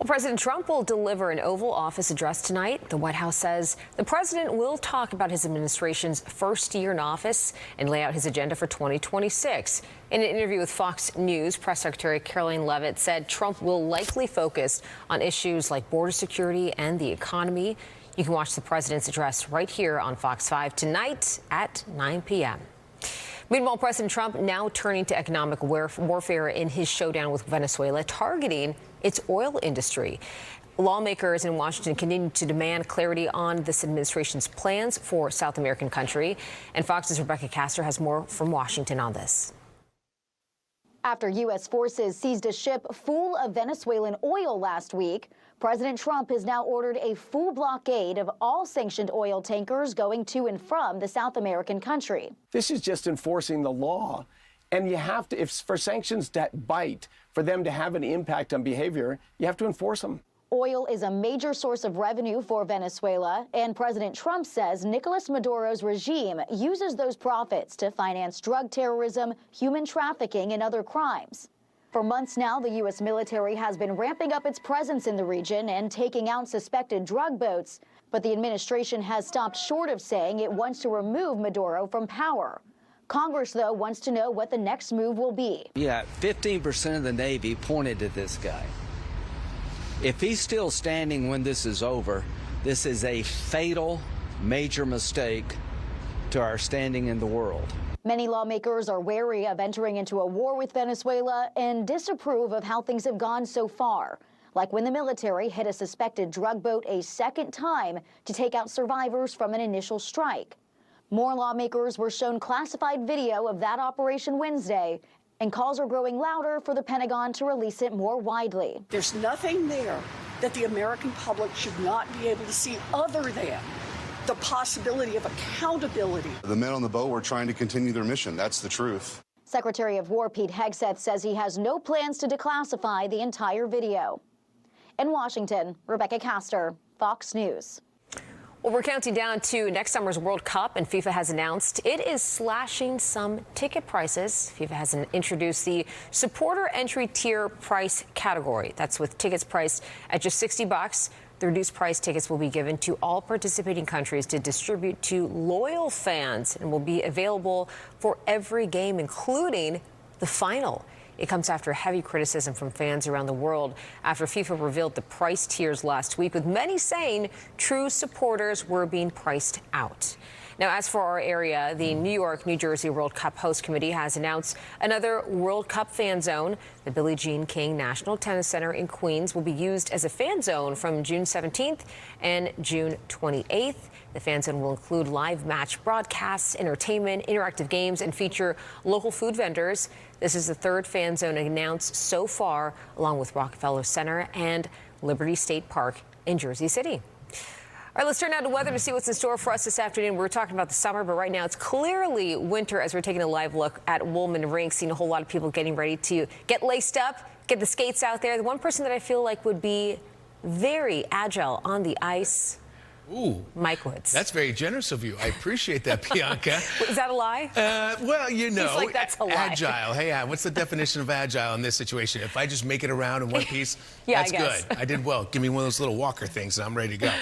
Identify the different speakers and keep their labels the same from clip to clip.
Speaker 1: Well, President Trump will deliver an Oval Office address tonight. The White House says the president will talk about his administration's first year in office and lay out his agenda for 2026. In an interview with Fox News, Press Secretary Caroline Leavitt said Trump will likely focus on issues like border security and the economy. You can watch the president's address right here on Fox 5 tonight at 9 p.m. Meanwhile, President Trump now turning to economic warfare in his showdown with Venezuela, targeting its oil industry. Lawmakers in Washington continue to demand clarity on this administration's plans for South American country. And Fox's Rebecca Castor has more from Washington on this.
Speaker 2: After U.S. forces seized a ship full of Venezuelan oil last week, President Trump has now ordered a full blockade of all sanctioned oil tankers going to and from the South American country.
Speaker 3: This is just enforcing the law. And you have to, if for sanctions to bite, for them to have an impact on behavior, you have to enforce them.
Speaker 2: Oil is a major source of revenue for Venezuela, and President Trump says Nicolas Maduro's regime uses those profits to finance drug terrorism, human trafficking, and other crimes. For months now, the U.S. military has been ramping up its presence in the region and taking out suspected drug boats. But the administration has stopped short of saying it wants to remove Maduro from power. Congress, though, wants to know what the next move will be.
Speaker 4: Yeah, 15% of the Navy pointed to this guy. If he's still standing when this is over, this is a fatal, major mistake to our standing in the world.
Speaker 2: Many lawmakers are wary of entering into a war with Venezuela and disapprove of how things have gone so far, like when the military hit a suspected drug boat a second time to take out survivors from an initial strike. More lawmakers were shown classified video of that operation Wednesday, and calls are growing louder for the Pentagon to release it more widely.
Speaker 5: There's nothing there that the American public should not be able to see other than the possibility of accountability.
Speaker 6: The men on the boat were trying to continue their mission. That's the truth.
Speaker 2: Secretary of War Pete Hegseth says he has no plans to declassify the entire video. In Washington, Rebecca Castor, Fox News.
Speaker 1: Well, we're counting down to next summer's World Cup, and FIFA has announced it is slashing some ticket prices. FIFA has introduced the supporter entry tier price category. That's with tickets priced at just $60. The reduced price tickets will be given to all participating countries to distribute to loyal fans and will be available for every game, including the final. It comes after heavy criticism from fans around the world after FIFA revealed the price tiers last week, with many saying true supporters were being priced out. Now, as for our area, the New York, New Jersey World Cup Host Committee has announced another World Cup fan zone. The Billie Jean King National Tennis Center in Queens will be used as a fan zone from June 17th and June 28th. The fan zone will include live match broadcasts, entertainment, interactive games, and feature local food vendors. This is the third fan zone announced so far, along with Rockefeller Center and Liberty State Park in Jersey City. All right, let's turn now to weather to see what's in store for us this afternoon. We're talking about the summer, but right now it's clearly winter as we're taking a live look at Woolman Rink, seeing a whole lot of people getting ready to get laced up, get the skates out there. The one person that I feel like would be very agile on the ice,
Speaker 7: ooh,
Speaker 1: Mike Woods.
Speaker 7: That's very generous of you. I appreciate that, Bianca.
Speaker 1: Is that a lie?
Speaker 7: Well, you know,
Speaker 1: He's like, that's a lie.
Speaker 7: Agile. Hey, what's the definition of agile in this situation? If I just make it around in one piece,
Speaker 1: yeah,
Speaker 7: that's good. I did well. Give me one of those little walker things, and I'm ready to go.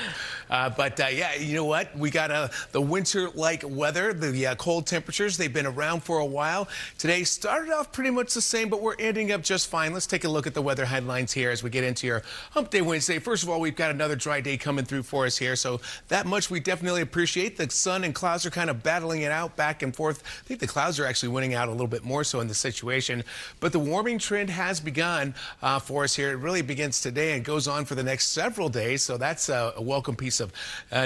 Speaker 7: Yeah, you know what? We got the winter-like weather, the cold temperatures. They've been around for a while. Today started off pretty much the same, but we're ending up just fine. Let's take a look at the weather headlines here as we get into your Hump Day Wednesday. First of all, we've got another dry day coming through for us here, so that much we definitely appreciate. The sun and clouds are kind of battling it out back and forth. I think the clouds are actually winning out a little bit more so in the situation, but the warming trend has begun for us here. It really begins today and goes on for the next several days, so that's a welcome piece of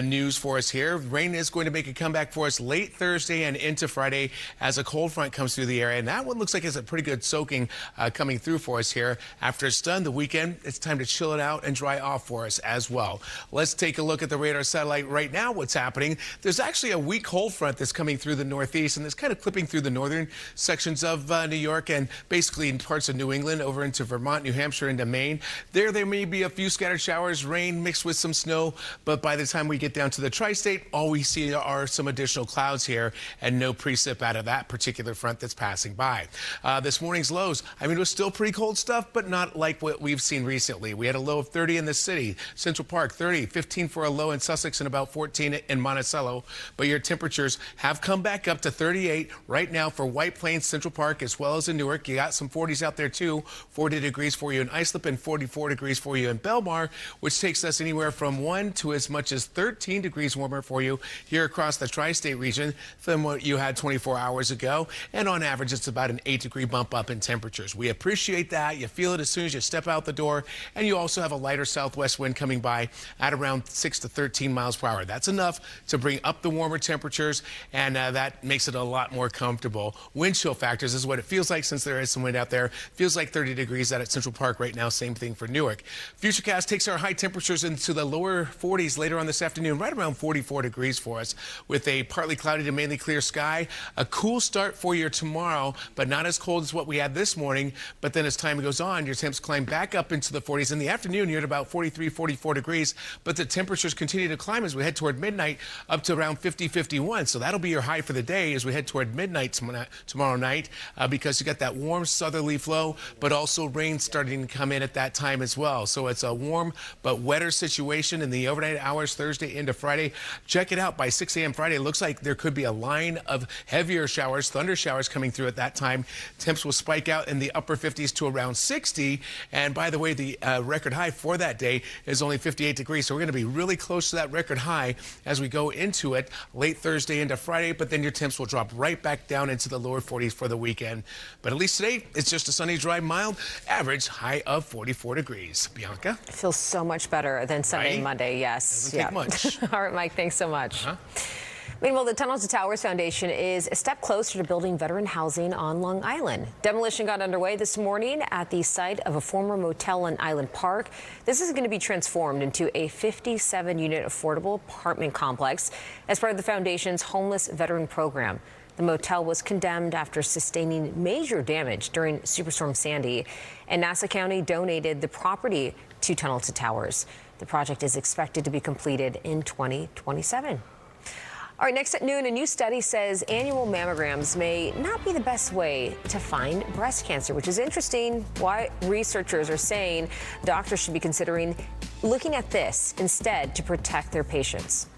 Speaker 7: news for us here. Rain is going to make a comeback for us late Thursday and into Friday as a cold front comes through the area, and that one looks like it's a pretty good soaking coming through for us here. After it's done the weekend, it's time to chill it out and dry off for us as well. Let's take a look at the radar at our satellite right now what's happening. There's actually a weak cold front that's coming through the northeast, and it's kind of clipping through the northern sections of New York and basically in parts of New England over into Vermont, New Hampshire, into Maine. There may be a few scattered showers, rain mixed with some snow, but by the time we get down to the Tri-State, all we see are some additional clouds here and no precip out of that particular front that's passing by. This morning's lows, I mean, it was still pretty cold stuff, but not like what we've seen recently. We had a low of 30 in the city, Central Park 30, 15 for a low in Sussex, and about 14 in Monticello. But your temperatures have come back up to 38 right now for White Plains, Central Park, as well as in Newark. You got some 40s out there too, 40 degrees for you in Islip and 44 degrees for you in Belmar, which takes us anywhere from 1 to as much as 13 degrees warmer for you here across the Tri-State region than what you had 24 hours ago. And on average, it's about an 8-degree bump up in temperatures. We appreciate that. You feel it as soon as you step out the door. And you also have a lighter southwest wind coming by at around 6 to 13 miles per hour. That's enough to bring up the warmer temperatures, and that makes it a lot more comfortable. Wind chill factors is what it feels like since there is some wind out there. Feels like 30 degrees out at Central Park right now. Same thing for Newark. Futurecast takes our high temperatures into the lower 40s later on this afternoon, right around 44 degrees for us, with a partly cloudy to mainly clear sky. A cool start for you tomorrow, but not as cold as what we had this morning. But then as time goes on, your temps climb back up into the 40s. In the afternoon, you're at about 43, 44 degrees, but the temperatures continue to climb as we head toward midnight up to around 50, 51. So that'll be your high for the day as we head toward midnight tomorrow night, because you got that warm southerly flow, but also rain starting to come in at that time as well. So it's a warm but wetter situation in the overnight hours Thursday into Friday. Check it out by 6 a.m. Friday. It looks like there could be a line of heavier showers, thunder showers coming through at that time. Temps will spike out in the upper 50s to around 60. And by the way, the record high for that day is only 58 degrees. So we're going to be really close to that record high as we go into it late Thursday into Friday. But then your temps will drop right back down into the lower 40s for the weekend. But at least today, it's just a sunny, dry, mild, average high of 44 degrees. Bianca?
Speaker 1: It feels so much better than Sunday and Monday. Yes.
Speaker 7: Doesn't take much.
Speaker 1: All right, Mike, thanks so much. Meanwhile, the Tunnels to Towers Foundation is a step closer to building veteran housing on Long Island. Demolition got underway this morning at the site of a former motel in Island Park. This is going to be transformed into a 57-unit affordable apartment complex as part of the foundation's homeless veteran program. The motel was condemned after sustaining major damage during Superstorm Sandy, and Nassau County donated the property to Tunnel to Towers. The project is expected to be completed in 2027. All right, next at noon, a new study says annual mammograms may not be the best way to find breast cancer, which is interesting. Why researchers are saying doctors should be considering looking at this instead to protect their patients.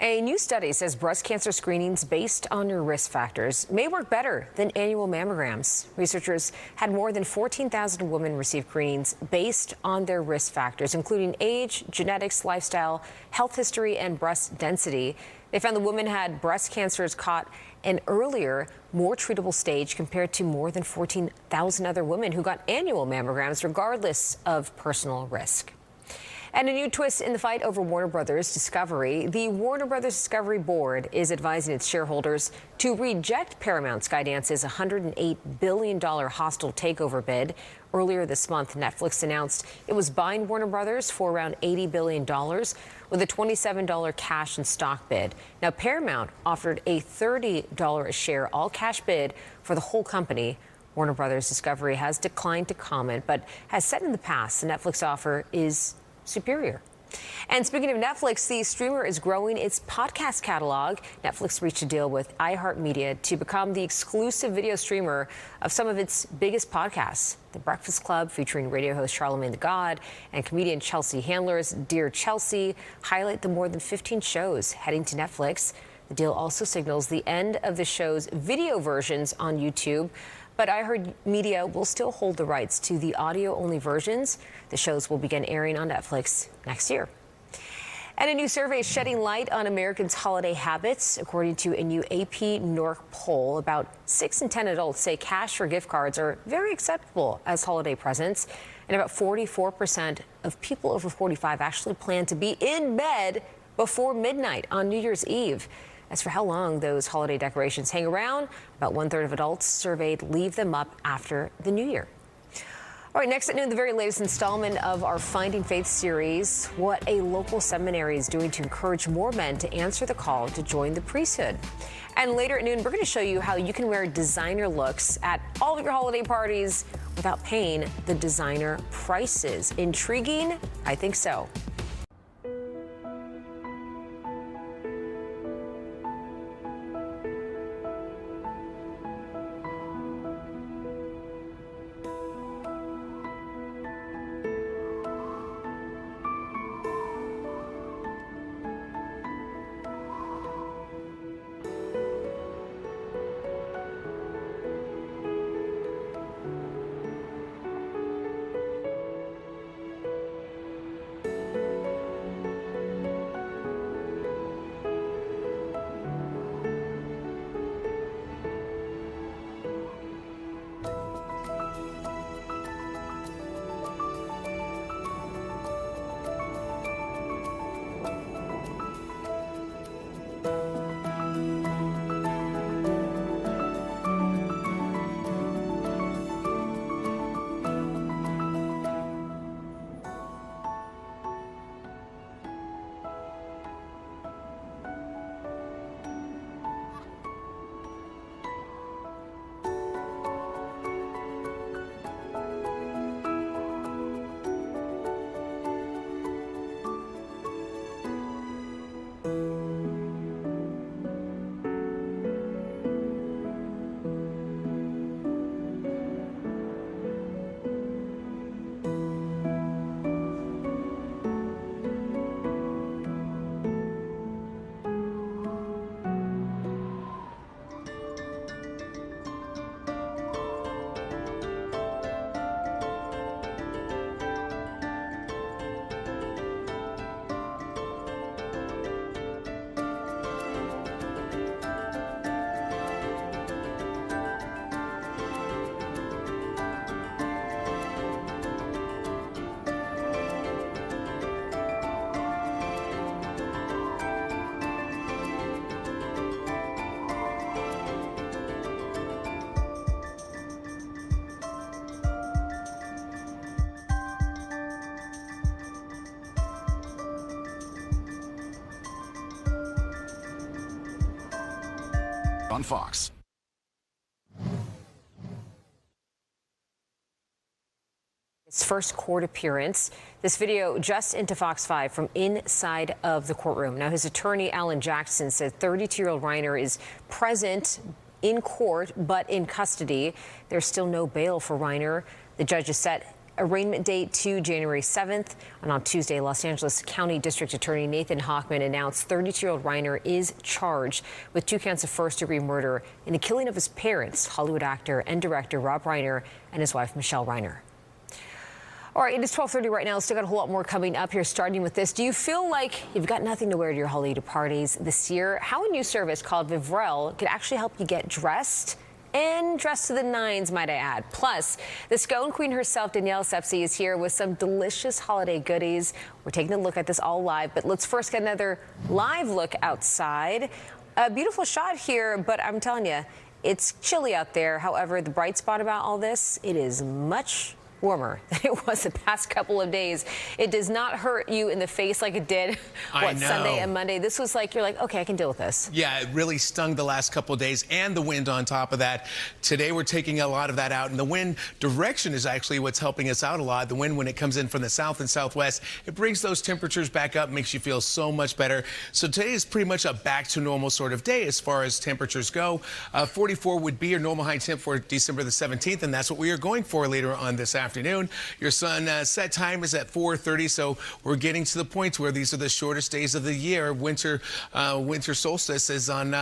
Speaker 1: A new study says breast cancer screenings based on your risk factors may work better than annual mammograms. Researchers had more than 14,000 women receive screenings based on their risk factors, including age, genetics, lifestyle, health history, and breast density. They found the women had breast cancers caught an earlier, more treatable stage compared to more than 14,000 other women who got annual mammograms, regardless of personal risk. And a new twist in the fight over Warner Brothers Discovery. The Warner Brothers Discovery Board is advising its shareholders to reject Paramount Skydance's $108 billion hostile takeover bid. Earlier this month, Netflix announced it was buying Warner Brothers for around $80 billion with a $27 cash and stock bid. Now, Paramount offered a $30 a share all-cash bid for the whole company. Warner Brothers Discovery has declined to comment, but has said in the past the Netflix offer is superior. And speaking of Netflix, the streamer is growing its podcast catalog. Netflix reached a deal with iHeartMedia to become the exclusive video streamer of some of its biggest podcasts. The Breakfast Club, featuring radio host Charlamagne tha God and comedian Chelsea Handler's Dear Chelsea, highlight the more than 15 shows heading to Netflix. The deal also signals the end of the show's video versions on YouTube. But iHeartMedia will still hold the rights to the audio-only versions. The shows will begin airing on Netflix next year. And a new survey is shedding light on Americans' holiday habits. According to a new AP NORC poll, about 6 in 10 adults say cash or gift cards are very acceptable as holiday presents. And about 44% of people over 45 actually plan to be in bed before midnight on New Year's Eve. As for how long those holiday decorations hang around, about 1/3 of adults surveyed leave them up after the new year. All right, next at noon, the very latest installment of our Finding Faith series, what a local seminary is doing to encourage more men to answer the call to join the priesthood. And later at noon, we're going to show you how you can wear designer looks at all of your holiday parties without paying the designer prices. Intriguing? I think so.
Speaker 8: On Fox.
Speaker 1: His first court appearance. This video just into Fox 5 from inside of the courtroom. Now, his attorney, Alan Jackson, said 32-year-old Reiner is present in court, but in custody. There's still no bail for Reiner. The judge has set arraignment date to January 7th. And on Tuesday, Los Angeles County District Attorney Nathan Hochman announced 32-year-old Reiner is charged with 2 counts of first-degree murder in the killing of his parents, Hollywood actor and director Rob Reiner and his wife, Michelle Reiner. All right, it is 12:30 right now. Still got a whole lot more coming up here, starting with this. Do you feel like you've got nothing to wear to your holiday parties this year? How a new service called Vivrel could actually help you get dressed and dressed to the nines, might I add. Plus, the scone queen herself, Danielle Sepsi, is here with some delicious holiday goodies. We're taking a look at this all live, but let's first get another live look outside. A beautiful shot here, but I'm telling you, it's chilly out there. However, the bright spot about all this, it is much warmer than it was the past couple of days. It does not hurt you in the face like it did Sunday and Monday. This was like, you're like, okay, I can deal with this.
Speaker 7: Yeah, it really stung the last couple of days, and the wind on top of that. Today we're taking a lot of that out, and the wind direction is actually what's helping us out a lot. The wind, when it comes in from the south and southwest, it brings those temperatures back up, makes you feel so much better. So today is pretty much a back to normal sort of day as far as temperatures go. 44 would be your normal high temp for December the 17th, and that's what we are going for later on this afternoon. Your sun set time is at 4:30, so we're getting to the point where these are the shortest days of the year. Winter solstice is on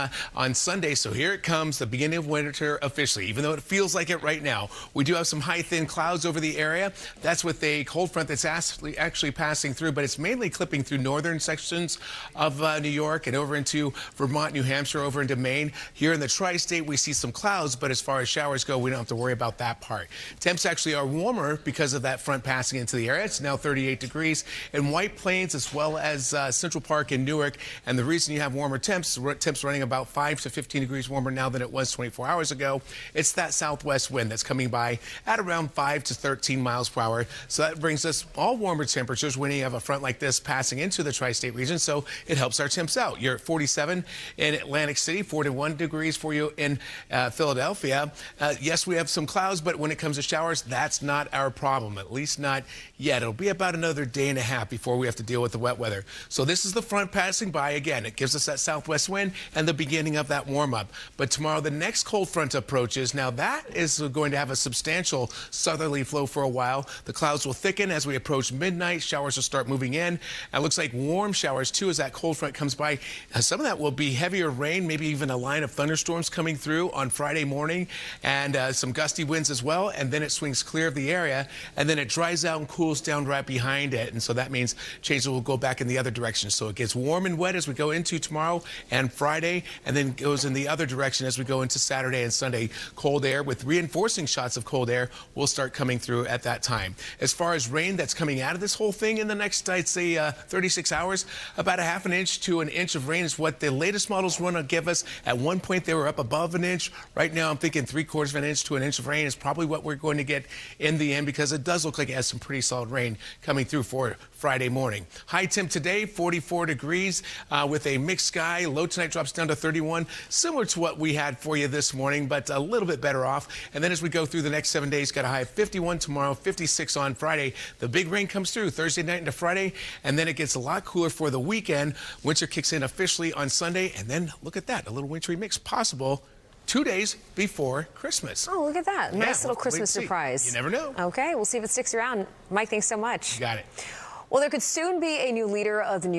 Speaker 7: Sunday, so here it comes, the beginning of winter officially. Even though it feels like it right now, we do have some high thin clouds over the area. That's with a cold front that's actually passing through, but it's mainly clipping through northern sections of New York and over into Vermont, New Hampshire, over into Maine. Here in the Tri-State, we see some clouds, but as far as showers go, we don't have to worry about that part. Temps actually are warmer because of that front passing into the area. It's now 38 degrees in White Plains as well as Central Park in Newark. And the reason you have warmer temps running about 5 to 15 degrees warmer now than it was 24 hours ago, it's that southwest wind that's coming by at around 5 to 13 miles per hour. So that brings us all warmer temperatures when you have a front like this passing into the Tri-State region. So it helps our temps out. You're at 47 in Atlantic City, 41 degrees for you in Philadelphia. Yes, we have some clouds, but when it comes to showers, that's not our problem, at least not yet. It'll be about another day and a half before we have to deal with the wet weather. So this is the front passing by. Again, it gives us that southwest wind and the beginning of that warm up. But tomorrow, the next cold front approaches. Now that is going to have a substantial southerly flow for a while. The clouds will thicken as we approach midnight. Showers will start moving in. And it looks like warm showers too as that cold front comes by. Some of that will be heavier rain, maybe even a line of thunderstorms coming through on Friday morning, and some gusty winds as well. And then it swings clear of the area, and then it dries out and cools down right behind it. And so that means changes will go back in the other direction. So it gets warm and wet as we go into tomorrow and Friday, and then goes in the other direction as we go into Saturday and Sunday. Cold air with reinforcing shots of cold air will start coming through at that time. As far as rain that's coming out of this whole thing in the next, I'd say 36 hours, about a half an inch to an inch of rain is what the latest models want to give us. At one point they were up above an inch. Right now I'm thinking 3/4 of an inch to an inch of rain is probably what we're going to get in the end, because it does look like it has some pretty solid rain coming through for Friday morning. High temp today, 44 degrees with a mixed sky. Low tonight drops down to 31, similar to what we had for you this morning, but a little bit better off. And then as we go through the next 7 days, got a high of 51 tomorrow, 56 on Friday. The big rain comes through Thursday night into Friday, and then it gets a lot cooler for the weekend. Winter kicks in officially on Sunday, and then look at that, a little wintry mix possible 2 days before Christmas.
Speaker 1: Oh, look at that. Nice little Christmas
Speaker 7: see.
Speaker 1: surprise.
Speaker 7: You never know.
Speaker 1: Okay, we'll see if it sticks around. Mike, thanks so much.
Speaker 7: You got it.
Speaker 1: Well, there could soon be a new leader of the New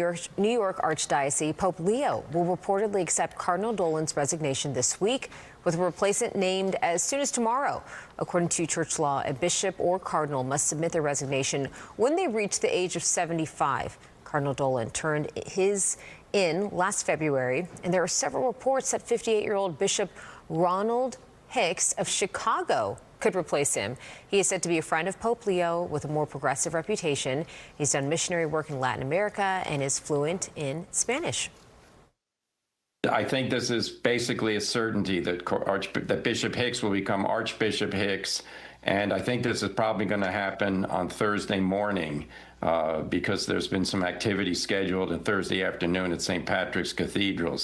Speaker 1: York Archdiocese. Pope Leo will reportedly accept Cardinal Dolan's resignation this week, with a replacement named as soon as tomorrow. According to church law, a bishop or cardinal must submit their resignation when they reach the age of 75. Cardinal Dolan turned his in last February, and there are several reports that 58-year-old Bishop Ronald Hicks of Chicago could replace him. He is said to be a friend of Pope Leo with a more progressive reputation. He's done missionary work in Latin America and is fluent in Spanish.
Speaker 9: I think this is basically a certainty that Bishop Hicks will become Archbishop Hicks, and I think this is probably going to happen on Thursday morning because there's been some activity scheduled on Thursday afternoon at St. Patrick's Cathedral.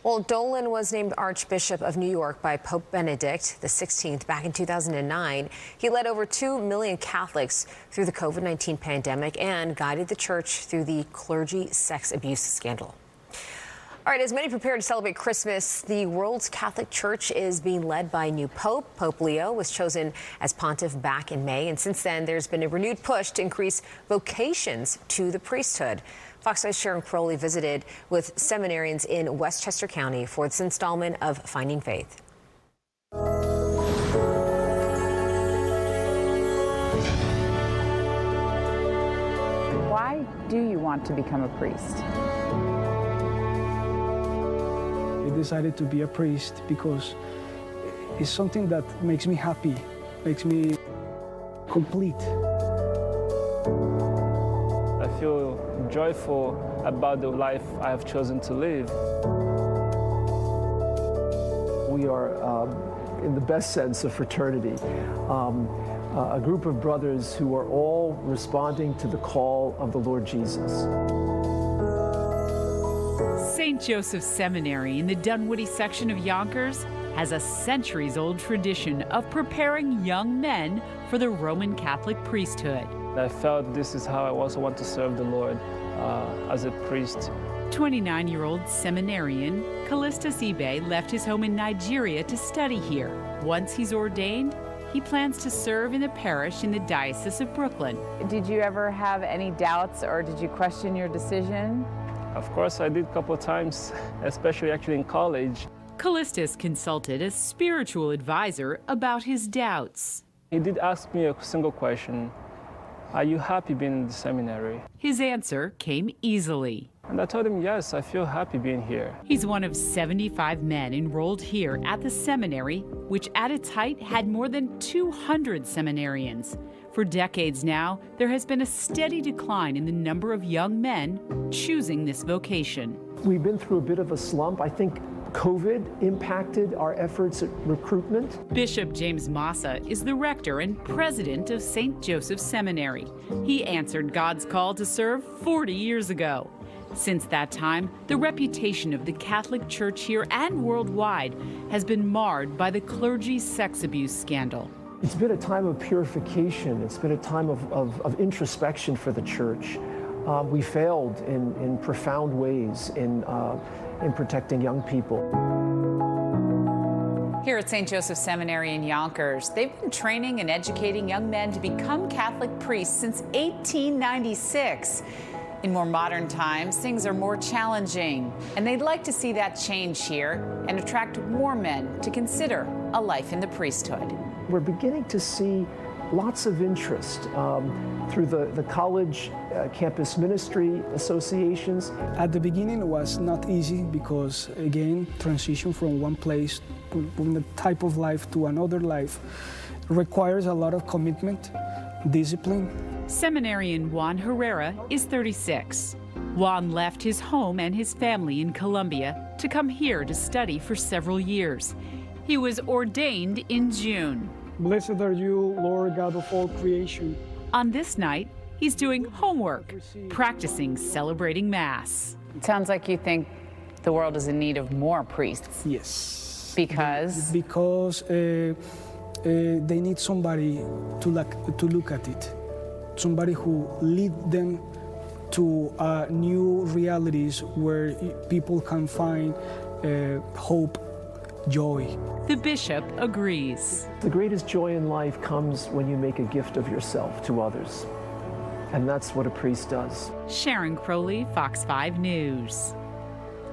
Speaker 1: Well, Dolan was named Archbishop of New York by Pope Benedict XVI back in 2009. He led over 2 million Catholics through the COVID-19 pandemic and guided the church through the clergy sex abuse scandal. All right, as many prepare to celebrate Christmas, the world's Catholic Church is being led by a new pope. Pope Leo was chosen as pontiff back in May, and since then there's been a renewed push to increase vocations to the priesthood. Fox 5's Sharon Crowley visited with seminarians in Westchester County for this installment of Finding Faith.
Speaker 10: Why do you want to become a priest?
Speaker 11: I decided to be a priest because it's something that makes me happy, makes me complete.
Speaker 12: I feel joyful about the life I have chosen to live.
Speaker 13: We are, in the best sense, a fraternity. A group of brothers who are all responding to the call of the Lord Jesus.
Speaker 14: St. Joseph Seminary in the Dunwoody section of Yonkers has a centuries-old tradition of preparing young men for the Roman Catholic priesthood.
Speaker 12: I felt this is how I also want to serve the Lord as a priest.
Speaker 14: 29-year-old seminarian Callistus Ibe left his home in Nigeria to study here. Once he's ordained, he plans to serve in the parish in the Diocese of Brooklyn.
Speaker 10: Did you ever have any doubts or did you question your decision?
Speaker 12: Of course, I did a couple of times, especially actually in college.
Speaker 14: Callistus consulted a spiritual advisor about his doubts.
Speaker 12: He did ask me a single question: are you happy being in the seminary?
Speaker 14: His answer came easily.
Speaker 12: And I told him, yes, I feel happy being here.
Speaker 14: He's one of 75 men enrolled here at the seminary, which at its height had more than 200 seminarians. For decades now, there has been a steady decline in the number of young men choosing this vocation.
Speaker 13: We've been through a bit of a slump. I think COVID impacted our efforts at recruitment.
Speaker 14: Bishop James Massa is the rector and president of St. Joseph Seminary. He answered God's call to serve 40 years ago. Since that time, the reputation of the Catholic Church here and worldwide has been marred by the clergy sex abuse scandal.
Speaker 13: It's been a time of purification. It's been a time of introspection for the church. We failed in profound ways in protecting young people.
Speaker 10: Here at St. Joseph Seminary in Yonkers, they've been training and educating young men to become Catholic priests since 1896. In more modern times, things are more challenging, and they'd like to see that change here and attract more men to consider a life in the priesthood.
Speaker 13: We're beginning to see lots of interest through the college campus ministry associations.
Speaker 11: At the beginning, it was not easy because, again, transition from one place, from the type of life to another life, requires a lot of commitment, discipline.
Speaker 14: Seminarian Juan Herrera is 36. Juan left his home and his family in Colombia to come here to study for several years. He was ordained in June.
Speaker 11: Blessed are you, Lord God of all creation.
Speaker 14: On this night, he's doing homework, practicing celebrating Mass.
Speaker 10: It sounds like you think the world is in need of more priests.
Speaker 11: Yes.
Speaker 10: Because?
Speaker 11: Because they need somebody to look at it. Somebody who lead them to new realities where people can find hope, joy.
Speaker 14: The bishop agrees.
Speaker 13: The greatest joy in life comes when you make a gift of yourself to others. And that's what a priest does.
Speaker 14: Sharon Crowley, Fox 5 News.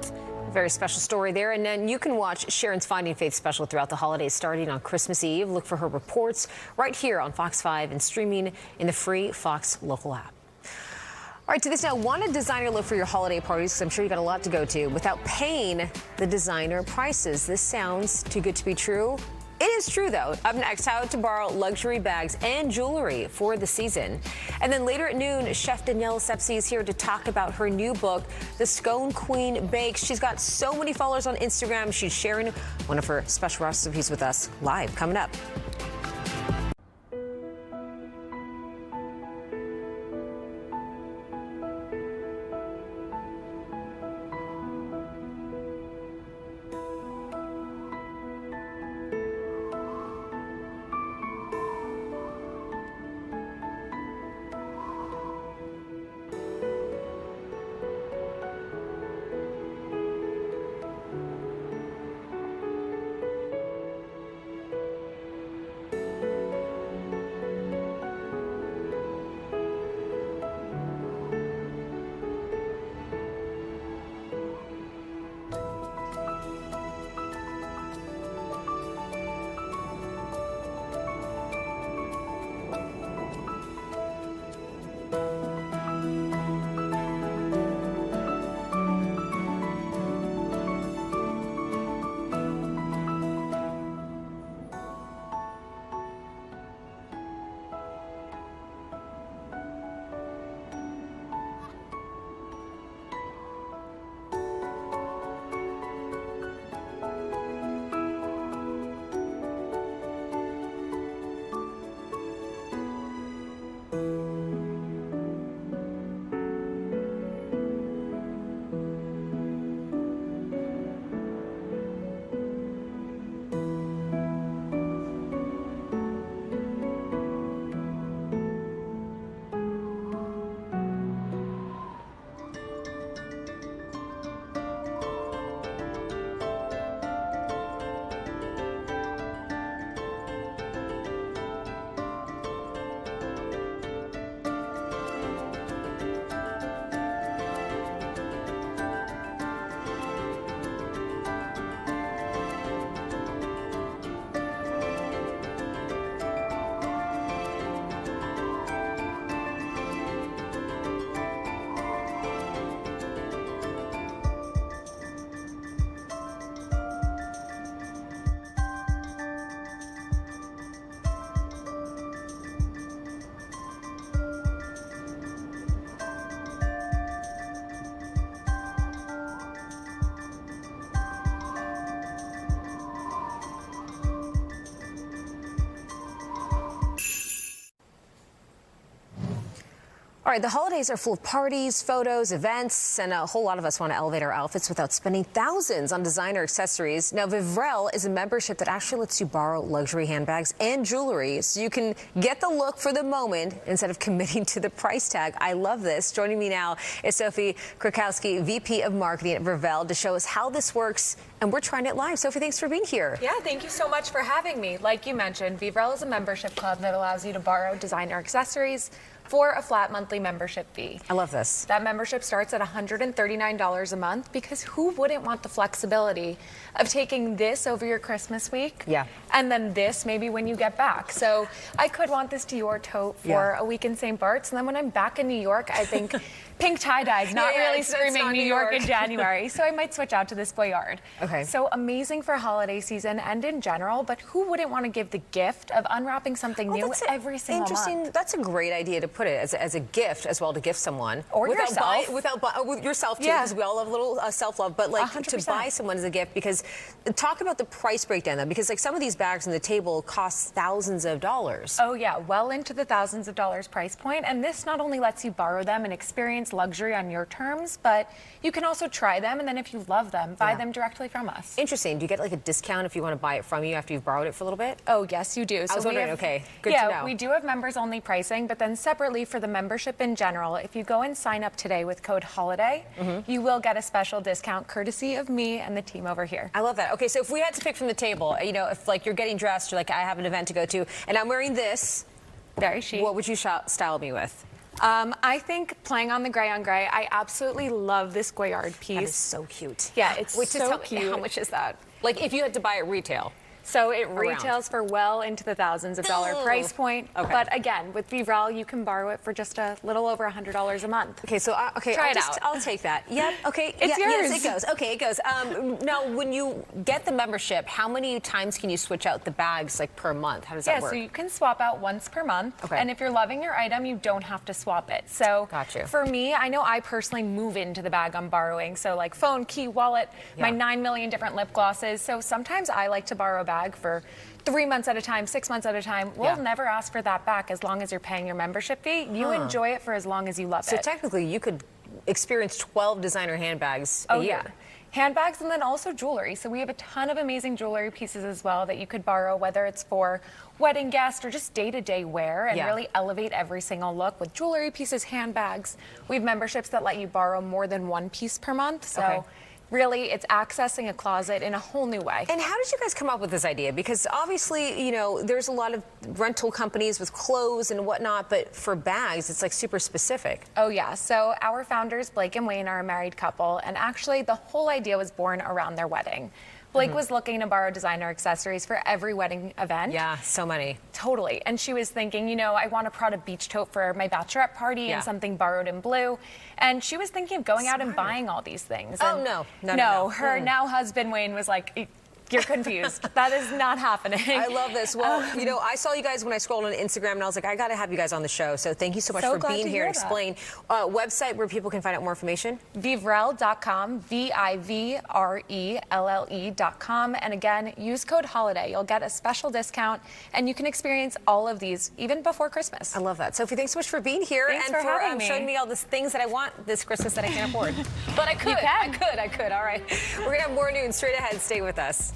Speaker 1: A very special story there. And then you can watch Sharon's Finding Faith special throughout the holidays starting on Christmas Eve. Look for her reports right here on Fox 5 and streaming in the free Fox local app. All right, to this now, want a designer look for your holiday parties, because I'm sure you got a lot to go to, without paying the designer prices. This sounds too good to be true. It is true, though. Up next, how to borrow luxury bags and jewelry for the season. And then later at noon, Chef Danielle Sepsi is here to talk about her new book, The Scone Queen Bakes. She's got so many followers on Instagram. She's sharing one of her special recipes with us live coming up. All right, the holidays are full of parties, photos, events, and a whole lot of us want to elevate our outfits without spending thousands on designer accessories. Now, Vivrel is a membership that actually lets you borrow luxury handbags and jewelry so you can get the look for the moment instead of committing to the price tag. I love this. Joining me now is Sophie Krakowski, VP of Marketing at Vivrel, to show us how this works, and we're trying it live. Sophie, thanks for being here.
Speaker 15: Yeah, thank you so much for having me. Like you mentioned, Vivrel is a membership club that allows you to borrow designer accessories for a flat monthly membership fee.
Speaker 1: I love this.
Speaker 15: That membership starts at $139 a month, because who wouldn't want the flexibility of taking this over your Christmas week?
Speaker 1: Yeah.
Speaker 15: And then this maybe when you get back. So I could want this Dior tote for a week in St. Bart's, and then when I'm back in New York, I think pink tie-dye is not really screaming
Speaker 1: not
Speaker 15: New York in January, so I might switch out to this Goyard.
Speaker 1: Okay.
Speaker 15: So amazing for holiday season and in general, but who wouldn't want to give the gift of unwrapping something new every single month?
Speaker 1: That's a great idea to put it as a gift as well, to gift someone.
Speaker 15: Or yourself.
Speaker 1: With yourself too, because we all have a little self-love, but like
Speaker 15: 100%.
Speaker 1: to buy someone as a gift, because talk about the price breakdown though, because like some of these bags on the table cost thousands of dollars.
Speaker 15: Oh yeah, well into the thousands of dollars price point, and this not only lets you borrow them and experience luxury on your terms, but you can also try them, and then if you love them, buy them directly from us.
Speaker 1: Interesting. Do you get like a discount if you want to buy it from you after you've borrowed it for a little bit?
Speaker 15: Oh yes, you do.
Speaker 1: I was wondering. Okay, good to know.
Speaker 15: Yeah, we do have members only pricing, but then separately for the membership in general, if you go and sign up today with code HOLIDAY, you will get a special discount courtesy of me and the team over here.
Speaker 1: I love that. Okay, so if we had to pick from the table, you know, if like you're getting dressed, you're like, I have an event to go to, and I'm wearing this,
Speaker 15: very chic,
Speaker 1: what would you style me with?
Speaker 15: I think playing on the gray on gray, I absolutely love this Goyard piece.
Speaker 1: That is so cute.
Speaker 15: Yeah, it's so
Speaker 1: cute. How much is that? Like if you had to buy it retail?
Speaker 15: So it retails for well into the thousands of dollar price point.
Speaker 1: Okay.
Speaker 15: But again, with Vivrel, you can borrow it for just a little over $100 a month.
Speaker 1: Okay, so
Speaker 15: try it out.
Speaker 1: I'll take that. Yep. Okay.
Speaker 15: It's yours.
Speaker 1: Yes, it goes. Okay, it goes. Now, when you get the membership, how many times can you switch out the bags like per month? How does that work?
Speaker 15: Yeah, so you can swap out once per month.
Speaker 1: Okay.
Speaker 15: And if you're loving your item, you don't have to swap it. So
Speaker 1: got you.
Speaker 15: For me, I know I personally move into the bag I'm borrowing. So like phone, key, wallet, my 9 million different lip glosses. So sometimes I like to borrow a bag for 3 months at a time, 6 months at a time. We'll never ask for that back as long as you're paying your membership fee. You enjoy it for as long as you love it.
Speaker 1: So technically, you could experience 12 designer handbags a year.
Speaker 15: Yeah. Handbags and then also jewelry. So we have a ton of amazing jewelry pieces as well that you could borrow, whether it's for wedding guests or just day-to-day wear, and really elevate every single look with jewelry pieces, handbags. We have memberships that let you borrow more than one piece per month. So really, it's accessing a closet in a whole new way.
Speaker 1: And how did you guys come up with this idea? Because obviously, you know, there's a lot of rental companies with clothes and whatnot, but for bags, it's like super specific.
Speaker 15: Oh yeah, so our founders, Blake and Wayne, are a married couple, and actually the whole idea was born around their wedding. Blake was looking to borrow designer accessories for every wedding event.
Speaker 1: Yeah, so many.
Speaker 15: Totally. And she was thinking, you know, I want a Prada beach tote for my bachelorette party and something borrowed in blue. And she was thinking of going out and buying all these things.
Speaker 1: Oh,
Speaker 15: and
Speaker 1: no.
Speaker 15: Her now husband, Wayne, was like, you're confused. That is not happening.
Speaker 1: I love this. Well, you know, I saw you guys when I scrolled on Instagram, and I was like, I got to have you guise on the show. So thank you so much for being here and explain. Website where people can find out more information?
Speaker 15: Vivrel.com, Vivrelle.com. And again, use code HOLIDAY. You'll get a special discount, and you can experience all of these even before Christmas.
Speaker 1: I love that. Sophie, thanks so much for being here
Speaker 15: and
Speaker 1: for
Speaker 15: having me.
Speaker 1: showing me all the things that I want this Christmas that I can't afford.
Speaker 15: But I could.
Speaker 1: I could. All right. We're going to have more news straight ahead. Stay with us.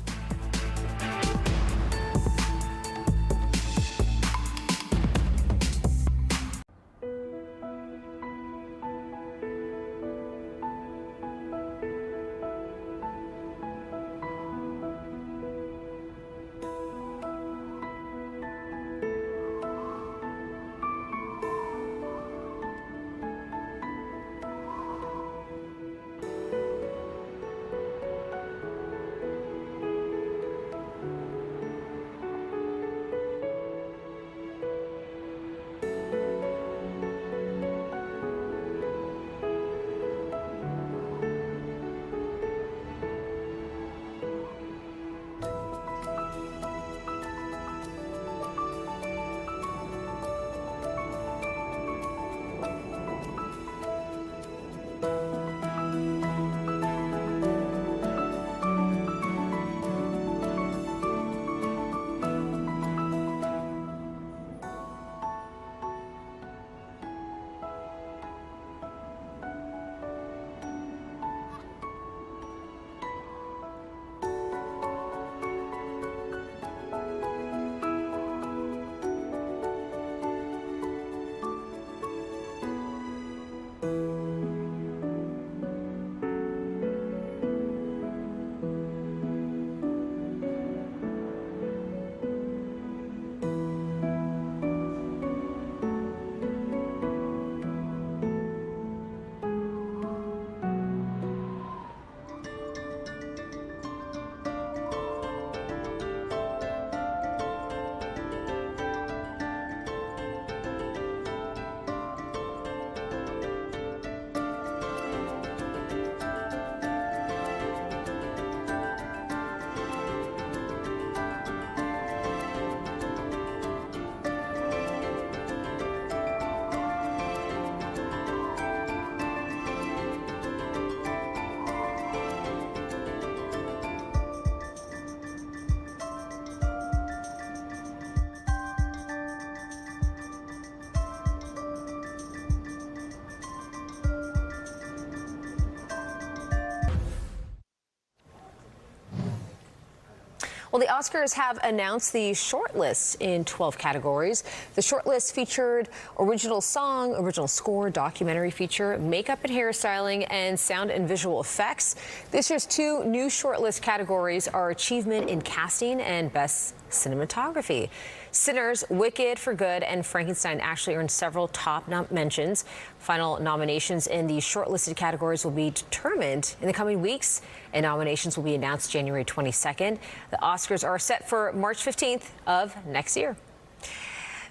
Speaker 1: Well, the Oscars have announced the shortlist in 12 categories. The shortlist featured original song, original score, documentary feature, makeup and hairstyling, and sound and visual effects. This year's 2 new shortlist categories are achievement in casting and best cinematography. Sinners, Wicked for Good, and Frankenstein actually earned several top mentions. Final nominations in the shortlisted categories will be determined in the coming weeks, and nominations will be announced January 22nd. The Oscars are set for March 15th of next year.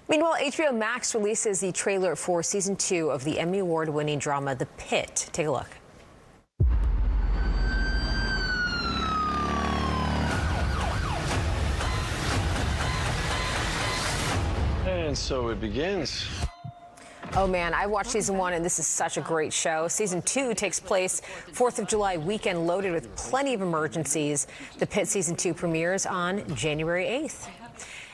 Speaker 1: Meanwhile, HBO Max releases the trailer for season 2 of the Emmy Award-winning drama The Pit. Take a look.
Speaker 16: And so it begins.
Speaker 1: Oh man, I watched season 1 and this is such a great show. Season 2 takes place 4th of July weekend, loaded with plenty of emergencies. The Pit season 2 premieres on January 8th.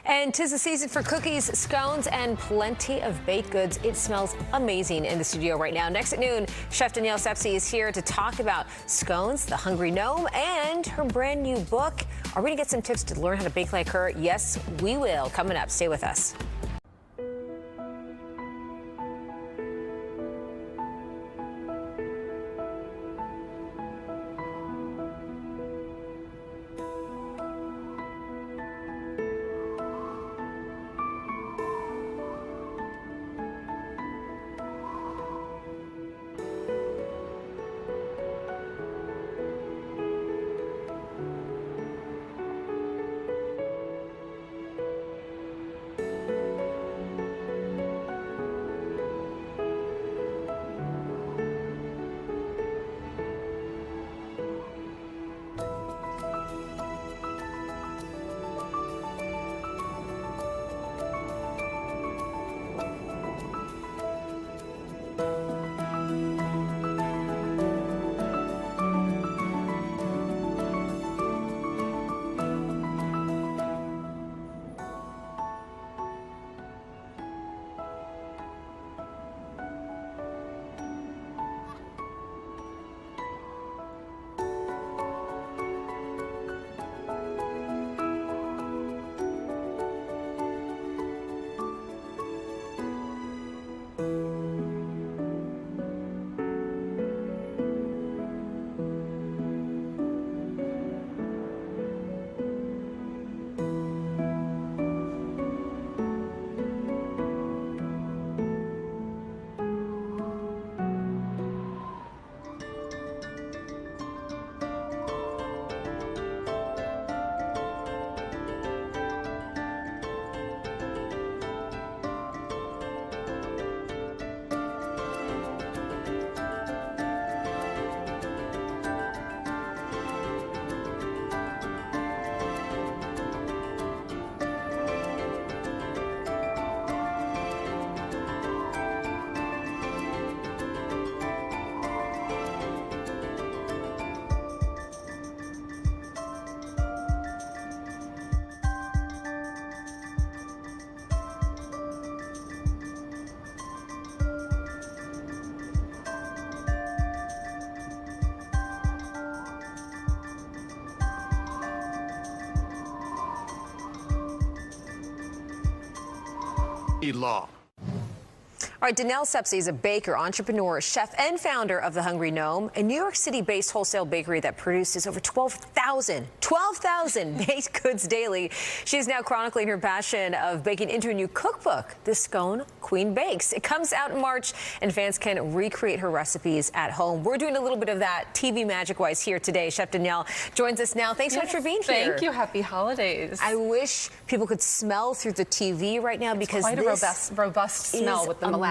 Speaker 1: And 'tis the season for cookies, scones, and plenty of baked goods. It smells amazing in the studio right now. Next at noon, Chef Danielle Sepsi is here to talk about scones, the Hungry Gnome, and her brand new book. Are we gonna get some tips to learn how to bake like her? Yes, we will. Coming up, stay with us.
Speaker 16: Law.
Speaker 1: All right, Danielle Sepsi is a baker, entrepreneur, chef, and founder of The Hungry Gnome, a New York City-based wholesale bakery that produces over 12,000 baked goods daily. She is now chronicling her passion of baking into a new cookbook, The Scone Queen Bakes. It comes out in March, and fans can recreate her recipes at home. We're doing a little bit of that TV magic-wise here today. Chef Danielle joins us now. Thanks so much for being here.
Speaker 17: Thank you. Happy holidays.
Speaker 1: I wish people could smell through the TV right now because
Speaker 17: quite a robust smell with the molasses,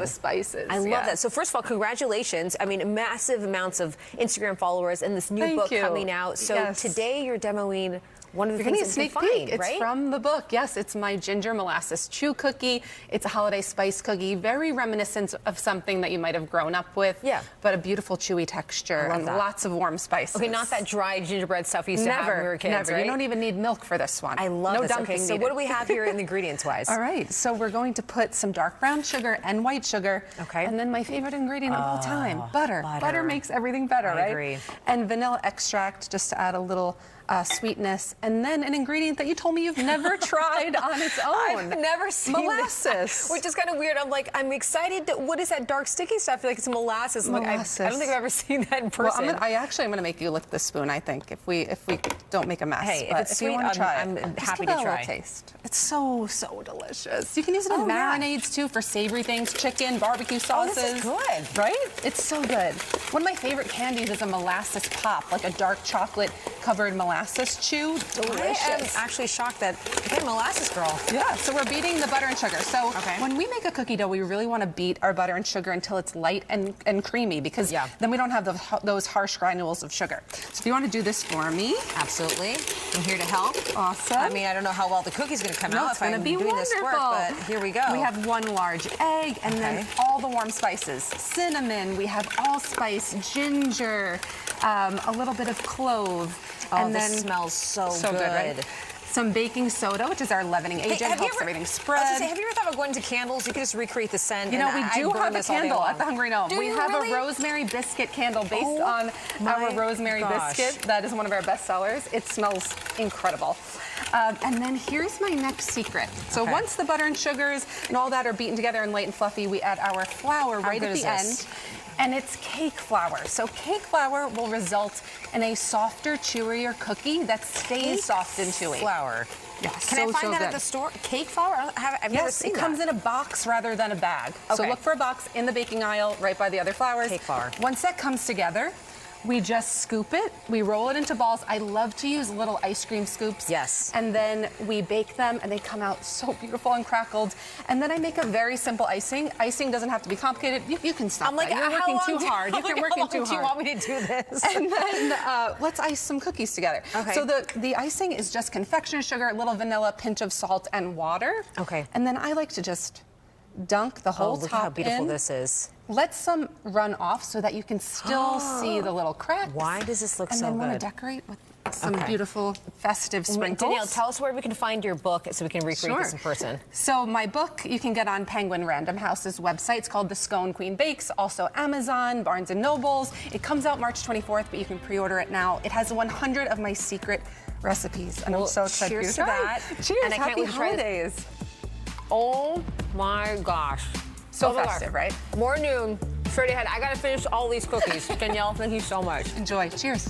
Speaker 17: the spices.
Speaker 1: I love that. So first of all, congratulations. I mean, massive amounts of Instagram followers and this new book coming out. So today you're demoing one of the things that you find,
Speaker 17: It's
Speaker 1: right?
Speaker 17: from the book. Yes, it's my ginger molasses chew cookie. It's a holiday spice cookie, very reminiscent of something that you might have grown up with. Yeah. But a beautiful chewy texture and lots of warm spices.
Speaker 1: Okay, not that dry gingerbread stuff we used to have when we were kids,
Speaker 17: Never.
Speaker 1: Right?
Speaker 17: You don't even need milk for this one.
Speaker 1: I love
Speaker 17: no
Speaker 1: this.
Speaker 17: dumping
Speaker 1: Okay, so
Speaker 17: needed.
Speaker 1: what do we have here in the ingredients-wise?
Speaker 17: All right, so we're going to put some dark brown sugar and white sugar. Okay. And then my favorite ingredient of all time, butter. Butter makes everything better, right?
Speaker 1: I agree.
Speaker 17: And vanilla extract, just to add a little sweetness, and then an ingredient that you told me you've never tried on its own.
Speaker 1: I've never seen
Speaker 17: molasses,
Speaker 1: that, which is kind of weird. I'm excited. What is that dark sticky stuff? I feel like it's molasses.
Speaker 17: Molasses.
Speaker 1: I don't think I've ever seen that in person.
Speaker 17: Well, I'm going to make you lick the spoon. I think if we don't make a mess.
Speaker 1: Hey,
Speaker 17: but
Speaker 1: if it's
Speaker 17: you
Speaker 1: sweet,
Speaker 17: want to try
Speaker 1: I'm
Speaker 17: it,
Speaker 1: happy
Speaker 17: to
Speaker 1: try.
Speaker 17: A little taste. It's so delicious. You can use it in marinades too for savory things, chicken, barbecue sauces.
Speaker 1: Oh, this is good,
Speaker 17: right? It's so good. One of my favorite candies is a molasses pop, like a dark chocolate covered molasses chew. Delicious.
Speaker 1: I am actually shocked that you're a molasses girl.
Speaker 17: Yeah, so we're beating the butter and sugar. So when we make a cookie dough, we really want to beat our butter and sugar until it's light and creamy, because then we don't have those harsh granules of sugar. So if you want to do this for me.
Speaker 1: Absolutely. I'm here to help.
Speaker 17: Awesome.
Speaker 1: I mean, I don't know how well the cookie's going to come out.
Speaker 17: It's going to be
Speaker 1: doing
Speaker 17: wonderful.
Speaker 1: This work, but here we go.
Speaker 17: We have 1 large egg, and then all the warm spices. Cinnamon, we have allspice, ginger, a little bit of clove.
Speaker 1: Oh,
Speaker 17: and
Speaker 1: this
Speaker 17: then
Speaker 1: smells so good.
Speaker 17: Right? Some baking soda, which is our leavening agent, helps everything spread.
Speaker 1: I was gonna say, have you ever thought about going to candles? You could just recreate the scent.
Speaker 17: You know, we do have a candle at the Hungry Gnome. We have
Speaker 1: really?
Speaker 17: a rosemary biscuit candle based on our rosemary biscuit. That is one of our best sellers. It smells incredible. And then here's my next secret. So once the butter and sugars and all that are beaten together and light and fluffy, we add our flour right at the end. And it's cake flour. So cake flour will result in a softer, chewier cookie that stays soft and chewy.
Speaker 1: Flour.
Speaker 17: Yes.
Speaker 1: Can I find that at the store? Cake flour? I've never seen
Speaker 17: it
Speaker 1: that.
Speaker 17: comes in a box rather than a bag. So look for a box in the baking aisle right by the other flours.
Speaker 1: Cake flour.
Speaker 17: Once that comes together, we just scoop it, we roll it into balls. I love to use little ice cream scoops.
Speaker 1: Yes.
Speaker 17: And then we bake them, and they come out so beautiful and crackled. And then I make a very simple icing. Icing doesn't have to be complicated. You can stop.
Speaker 1: I'm like,
Speaker 17: You're working too hard. You're working too hard.
Speaker 1: Do you want me to do this?
Speaker 17: And then let's ice some cookies together.
Speaker 1: Okay.
Speaker 17: So the icing is just confectioner sugar, a little vanilla, pinch of salt, and water.
Speaker 1: Okay.
Speaker 17: And then I like to just dunk the whole
Speaker 1: look
Speaker 17: top
Speaker 1: how beautiful
Speaker 17: in.
Speaker 1: this is.
Speaker 17: Let some run off so that you can still see the little cracks.
Speaker 1: Why does this look so good?
Speaker 17: And then want to decorate with some beautiful festive sprinkles.
Speaker 1: Danielle, tell us where we can find your book so we can recreate this in person.
Speaker 17: So my book you can get on Penguin Random House's website. It's called The Scone Queen Bakes. Also Amazon, Barnes & Nobles. It comes out March 24th, but you can pre-order it now. It has 100 of my secret recipes, and I'm so excited
Speaker 1: cheers
Speaker 17: for you
Speaker 1: to that.
Speaker 17: Cheers,
Speaker 1: and I can't
Speaker 17: happy
Speaker 1: wait to try
Speaker 17: holidays.
Speaker 1: this. Oh my gosh.
Speaker 17: So festive, right?
Speaker 1: More noon. Straight ahead. I gotta finish all these cookies. Danielle, thank you so much.
Speaker 17: Enjoy. Cheers.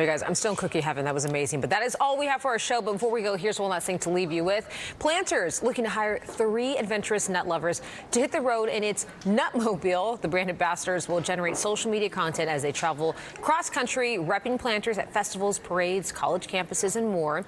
Speaker 1: All right, guys, I'm still in cookie heaven. That was amazing. But that is all we have for our show. But before we go, here's one last thing to leave you with. Planters looking to hire 3 adventurous nut lovers to hit the road in its Nutmobile. The brand ambassadors will generate social media content as they travel cross-country, repping Planters at festivals, parades, college campuses, and more.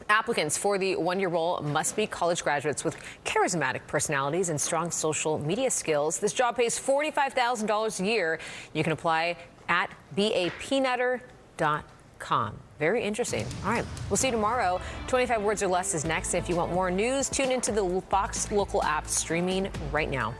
Speaker 1: Applicants for the one-year role must be college graduates with charismatic personalities and strong social media skills. This job pays $45,000 a year. You can apply at bapeanutter.com. Very interesting. All right, we'll see you tomorrow. 25 Words or Less is next. If you want more news, tune into the Fox Local app streaming right now.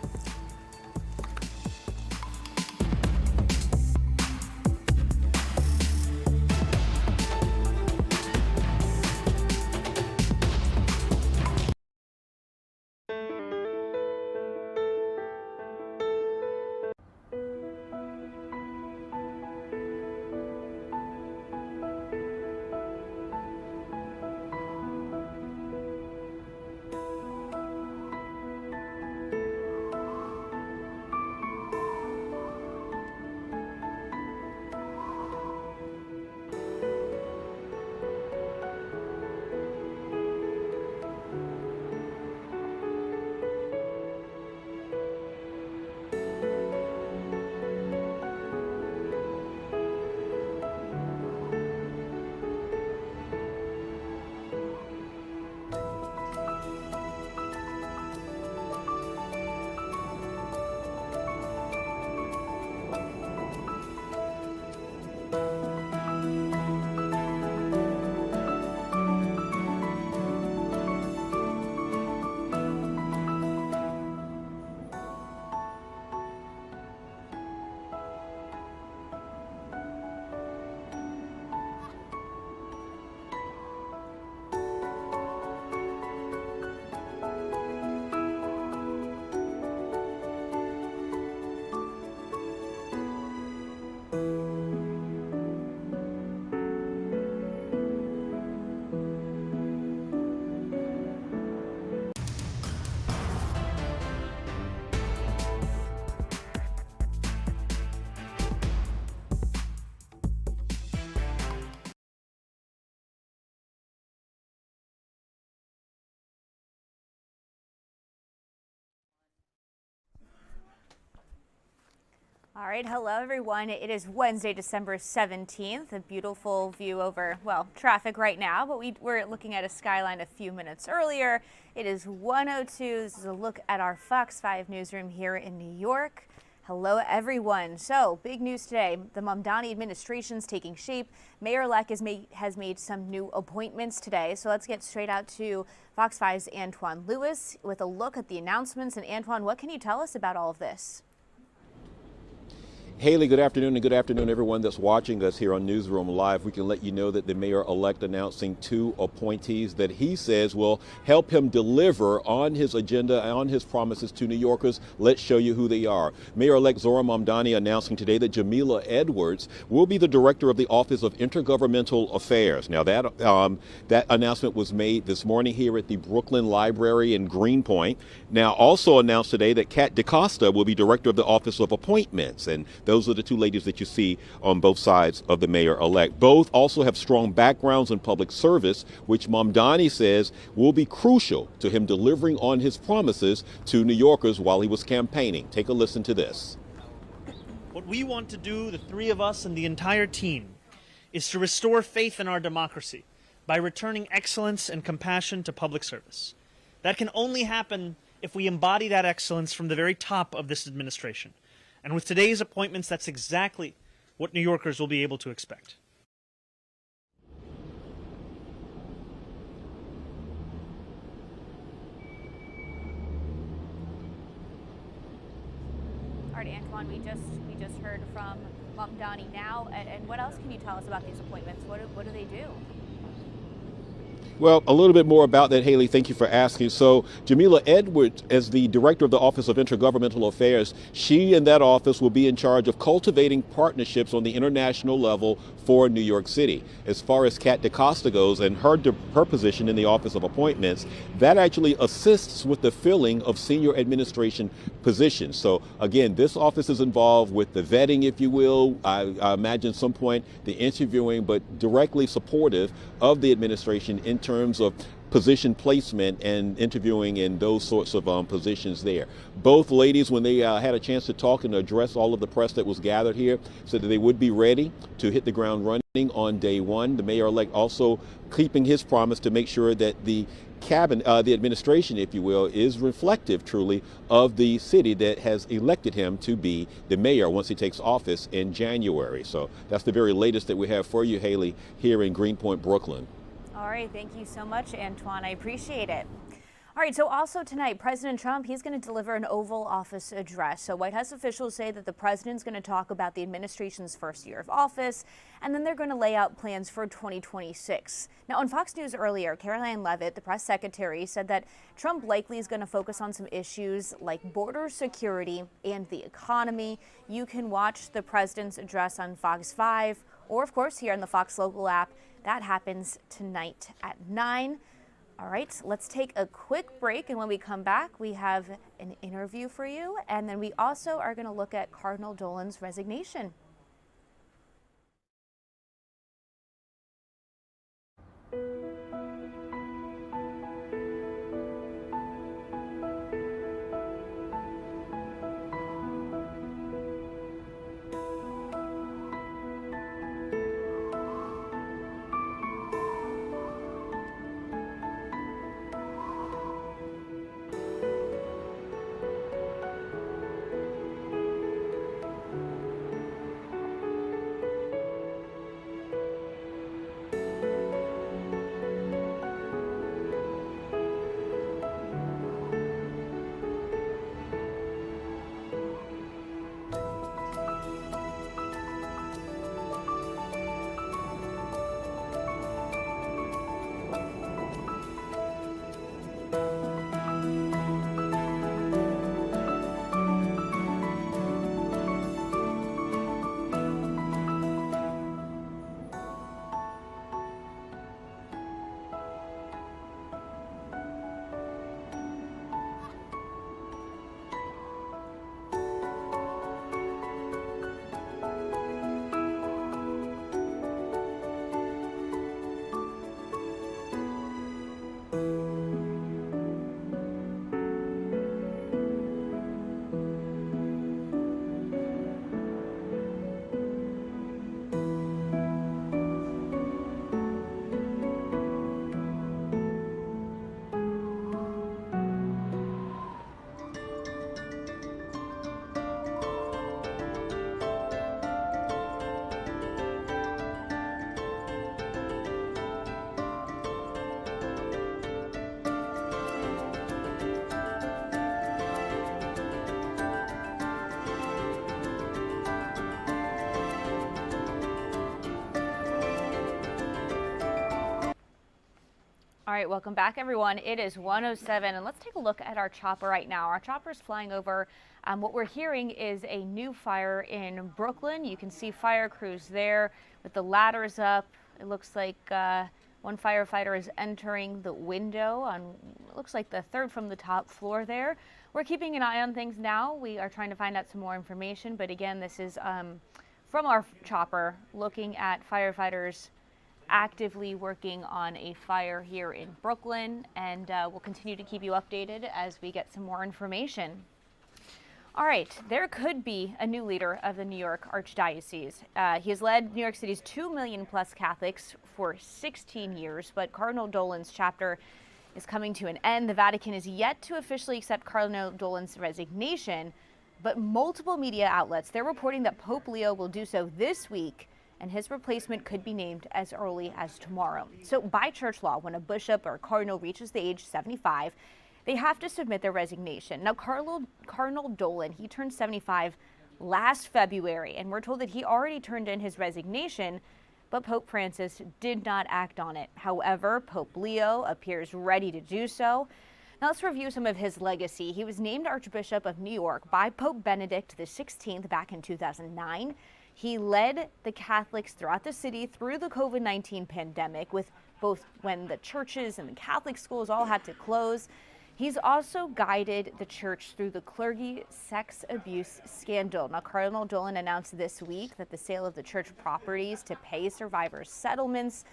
Speaker 18: All right, hello everyone. It is Wednesday, December 17th. A beautiful view over, well, traffic right now, but we're looking at a skyline a few minutes earlier. It is 1:02. This is a look at our Fox 5 newsroom here in New York. Hello everyone. So, big news today. The Mamdani administration's taking shape. Mayor-elect has made some new appointments today. So let's get straight out to Fox 5's Antoine Lewis with a look at the announcements. And Antoine, what can you tell us about all of this?
Speaker 19: Haley, good afternoon, and good afternoon everyone that's watching us here on Newsroom Live. We can let you know that the mayor-elect announcing 2 appointees that he says will help him deliver on his agenda, on his promises to New Yorkers. Let's show you who they are. Mayor-elect Zohran Mamdani announcing today that Jamila Edwards will be the director of the Office of Intergovernmental Affairs. Now that announcement was made this morning here at the Brooklyn Library in Greenpoint. Now also announced today that Kat DaCosta will be director of the Office of Appointments, and those are the 2 ladies that you see on both sides of the mayor-elect. Both also have strong backgrounds in public service, which Mamdani says will be crucial to him delivering on his promises to New Yorkers while he was campaigning. Take a listen to this.
Speaker 20: What we want to do, the 3 of us and the entire team, is to restore faith in our democracy by returning excellence and compassion to public service. That can only happen if we embody that excellence from the very top of this administration. And with today's appointments, that's exactly what New Yorkers will be able to expect.
Speaker 18: All right, Antoine, we just heard from Mamdani now, and what else can you tell us about these appointments? What do they do?
Speaker 19: Well, a little bit more about that, Haley. Thank you for asking. So Jamila Edwards, as the director of the Office of Intergovernmental Affairs, she and that office will be in charge of cultivating partnerships on the international level for New York City. As far as Kat DaCosta goes and her position in the Office of Appointments, that actually assists with the filling of senior administration positions. So again, this office is involved with the vetting, if you will, I imagine some point the interviewing, but directly supportive of the administration in terms of position placement and interviewing in those sorts of positions there. Both ladies, when they had a chance to talk and address all of the press that was gathered here, said that they would be ready to hit the ground running on day one. The mayor-elect also keeping his promise to make sure that the cabinet, the administration, if you will, is reflective truly of the city that has elected him to be the mayor once he takes office in January. So that's the very latest that we have for you, Haley, here in Greenpoint, Brooklyn.
Speaker 18: All right, thank you so much, Antoine. I appreciate it. All right, so also tonight, President Trump, he's going to deliver an Oval Office address. So White House officials say that the president's going to talk about the administration's first year of office, and then they're going to lay out plans for 2026. Now, on Fox News earlier, Caroline Leavitt, the press secretary, said that Trump likely is going to focus on some issues like border security and the economy. You can watch the president's address on Fox 5 or, of course, here on the Fox local app. That happens tonight at 9. All right, let's take a quick break, and when we come back, we have an interview for you, and then we also are going to look at Cardinal Dolan's resignation. All right, welcome back, everyone. It is 1:07, and let's take a look at our chopper right now. Our chopper is flying over. What we're hearing is a new fire in Brooklyn. You can see fire crews there with the ladders up. It looks like one firefighter is entering the window on, it looks like the third from the top floor there. We're keeping an eye on things now. We are trying to find out some more information, but again, this is from our chopper looking at firefighters actively working on a fire here in Brooklyn, and we'll continue to keep you updated as we get some more information. All right, there could be a new leader of the New York Archdiocese. He has led New York City's 2 million plus Catholics for 16 years, but Cardinal Dolan's chapter is coming to an end. The Vatican is yet to officially accept Cardinal Dolan's resignation, but multiple media outlets, they're reporting that Pope Leo will do so this week, and his replacement could be named as early as tomorrow. So by church law, when a bishop or cardinal reaches the age 75, they have to submit their resignation. Now, Cardinal Dolan, he turned 75 last February, and we're told that he already turned in his resignation, but Pope Francis did not act on it. However, Pope Leo appears ready to do so. Now let's review some of his legacy. He was named Archbishop of New York by Pope Benedict XVI back in 2009. He led the Catholics throughout the city through the COVID-19 pandemic, with both when the churches and the Catholic schools all had to close. He's also guided the church through the clergy sex abuse scandal. Now, Cardinal Dolan announced this week that the sale of the church properties to pay survivors' settlements.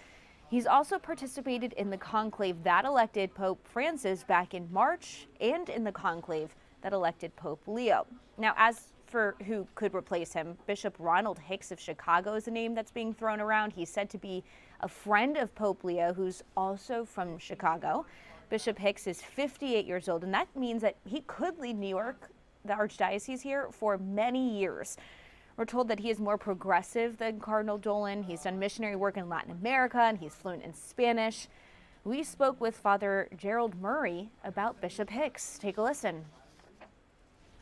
Speaker 18: He's also participated in the conclave that elected Pope Francis back in March and in the conclave that elected Pope Leo. Now, as for who could replace him, Bishop Ronald Hicks of Chicago is a name that's being thrown around. He's said to be a friend of Pope Leo, who's also from Chicago. Bishop Hicks is 58 years old, and that means that he could lead New York, the archdiocese here, for many years. We're told that he is more progressive than Cardinal Dolan. He's done missionary work in Latin America, and he's fluent in Spanish. We spoke with Father Gerald Murray about Bishop Hicks. Take a listen.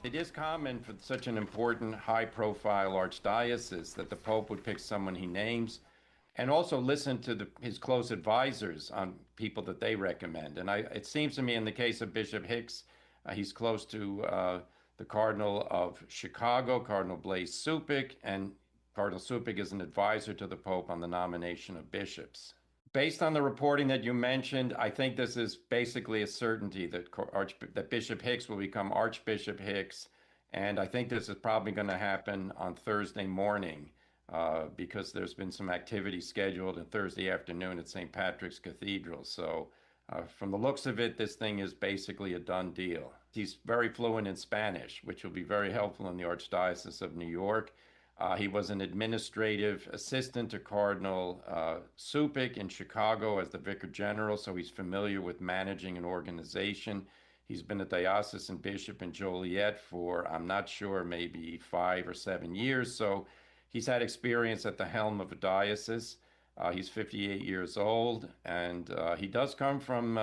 Speaker 9: It is common for such an important, high-profile archdiocese that the Pope would pick someone he names and also listen to his close advisors on people that they recommend. And it seems to me in the case of Bishop Hicks, he's close to the Cardinal of Chicago, Cardinal Blaise Suppick, and Cardinal Suppick is an advisor to the Pope on the nomination of bishops. Based on the reporting that you mentioned, I think this is basically a certainty that Bishop Hicks will become Archbishop Hicks, and I think this is probably going to happen on Thursday morning. Because there's been some activity scheduled on Thursday afternoon at St. Patrick's Cathedral. So from the looks of it, this thing is basically a done deal. He's very fluent in Spanish, which will be very helpful in the Archdiocese of New York. He was an administrative assistant to Cardinal Suppick in Chicago as the Vicar General, so he's familiar with managing an organization. He's been a diocesan bishop in Joliet for, I'm not sure, maybe 5 or 7 years. So he's had experience at the helm of a diocese. He's 58 years old, and he does come from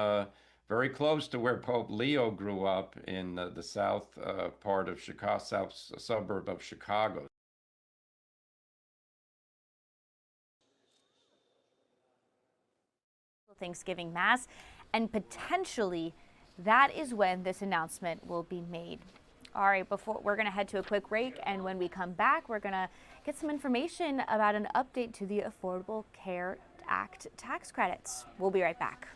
Speaker 9: very close to where Pope Leo grew up in the south part of Chicago, south suburb of Chicago.
Speaker 18: Thanksgiving Mass, and potentially that is when this announcement will be made. All right, we're going to head to a quick break, and when we come back, we're going to get some information about an update to the Affordable Care Act tax credits. We'll be right back.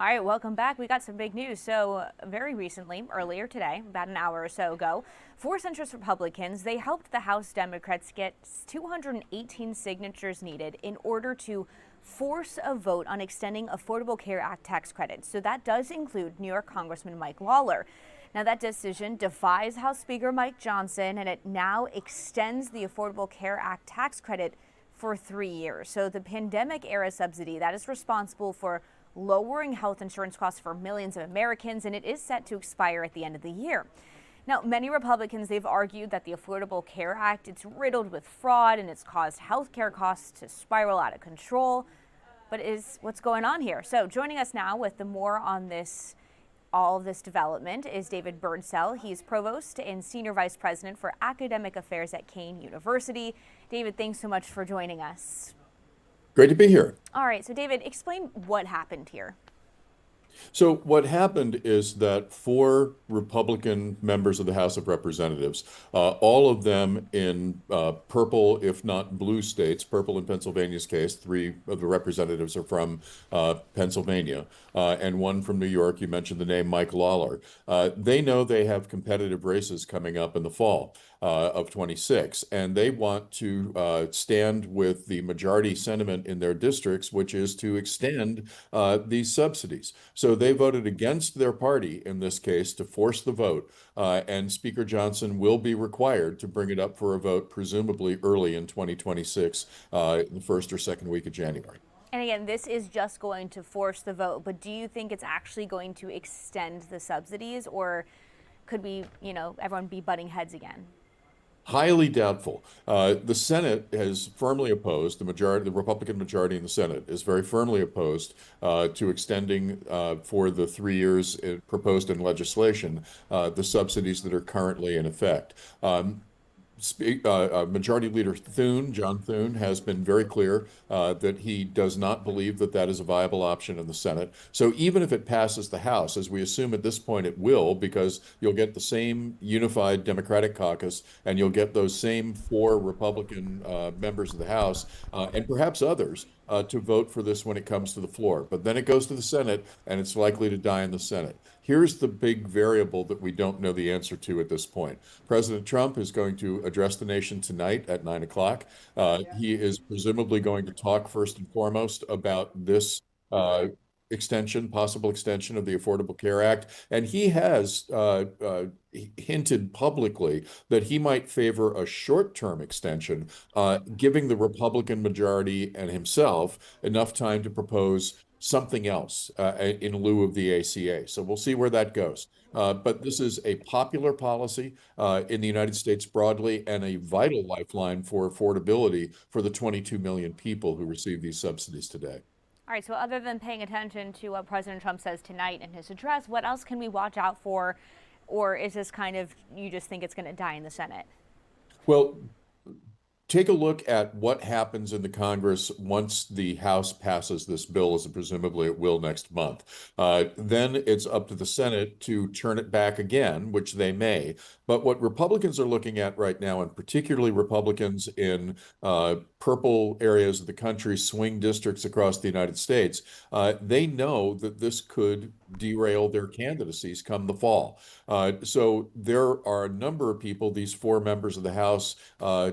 Speaker 18: All right, welcome back. We got some big news. So very recently, earlier today, about an hour or so ago, 4 centrist Republicans, they helped the House Democrats get 218 signatures needed in order to force a vote on extending Affordable Care Act tax credits. So that does include New York Congressman Mike Lawler. Now, that decision defies House Speaker Mike Johnson, and it now extends the Affordable Care Act tax credit for 3 years. So the pandemic era subsidy that is responsible for lowering health insurance costs for millions of Americans, and it is set to expire at the end of the year. Now, many Republicans, they've argued that the Affordable Care Act, it's riddled with fraud and it's caused health care costs to spiral out of control. But what's going on here? So joining us now with the more on this, all of this development, is David Birdsell. He's Provost and Senior Vice President for Academic Affairs at Kean University. David, thanks so much for joining us.
Speaker 21: Great to be here.
Speaker 18: All right, so David, explain what happened here.
Speaker 21: So what happened is that 4 Republican members of the House of Representatives, all of them in purple, if not blue states, purple in Pennsylvania's case, 3 of the representatives are from Pennsylvania, and 1 from New York. You mentioned the name Mike Lawler. They know they have competitive races coming up in the fall of 26, and they want to stand with the majority sentiment in their districts, which is to extend these subsidies. So they voted against their party in this case to force the vote, and Speaker Johnson will be required to bring it up for a vote, presumably early in 2026, in the first or second week of January.
Speaker 18: And again, this is just going to force the vote, but do you think it's actually going to extend the subsidies, or could we, everyone be butting heads again?
Speaker 21: Highly doubtful. The Senate has firmly opposed, the Republican majority in the Senate is very firmly opposed to extending for the 3 years proposed in legislation the subsidies that are currently in effect. Majority Leader John Thune, has been very clear that he does not believe that that is a viable option in the Senate. So even if it passes the House, as we assume at this point it will, because you'll get the same unified Democratic caucus and you'll get those same 4 Republican members of the House and perhaps others to vote for this when it comes to the floor. But then it goes to the Senate and it's likely to die in the Senate. Here's the big variable that we don't know the answer to at this point. President Trump is going to address the nation tonight at 9 o'clock. He is presumably going to talk first and foremost about this possible extension of the Affordable Care Act. And he has hinted publicly that he might favor a short-term extension, giving the Republican majority and himself enough time to propose something else in lieu of the ACA. So we'll see where that goes. But this is a popular policy in the United States broadly and a vital lifeline for affordability for the 22 million people who receive these subsidies today.
Speaker 18: All right, so other than paying attention to what President Trump says tonight in his address, what else can we watch out for? Or is this kind of, you just think it's going to die in the Senate?
Speaker 21: Well, take a look at what happens in the Congress once the House passes this bill, as presumably it will next month. Then it's up to the Senate to turn it back again, which they may. But what Republicans are looking at right now, and particularly Republicans in purple areas of the country, swing districts across the United States, they know that this could derail their candidacies come the fall. So there are a number of people, these 4 members of the House,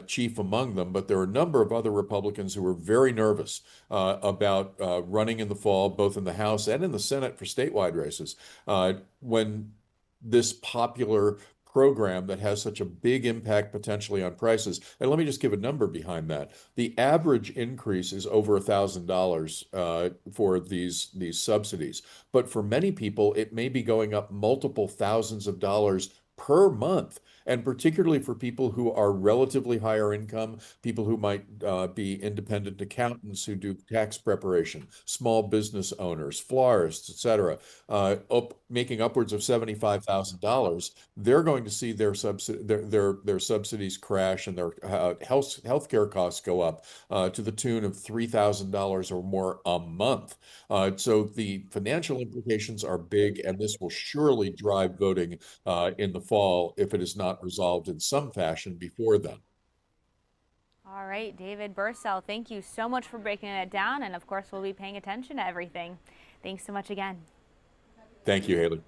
Speaker 21: chief among them, but there are a number of other Republicans who are very nervous about running in the fall, both in the House and in the Senate for statewide races, when this popular program that has such a big impact potentially on prices. And let me just give a number behind that. The average increase is over $1,000 for these subsidies. But for many people, it may be going up multiple thousands of dollars per month. And particularly for people who are relatively higher income, people who might be independent accountants who do tax preparation, small business owners, florists, et cetera, making upwards of $75,000, they're going to see their subsidies crash and their healthcare costs go up to the tune of $3,000 or more a month. So the financial implications are big, and this will surely drive voting in the fall if it is not resolved in some fashion before then.
Speaker 18: All right, David Birdsell, thank you so much for breaking it down. And of course, we'll be paying attention to everything. Thanks so much again.
Speaker 21: Thank you, Haley.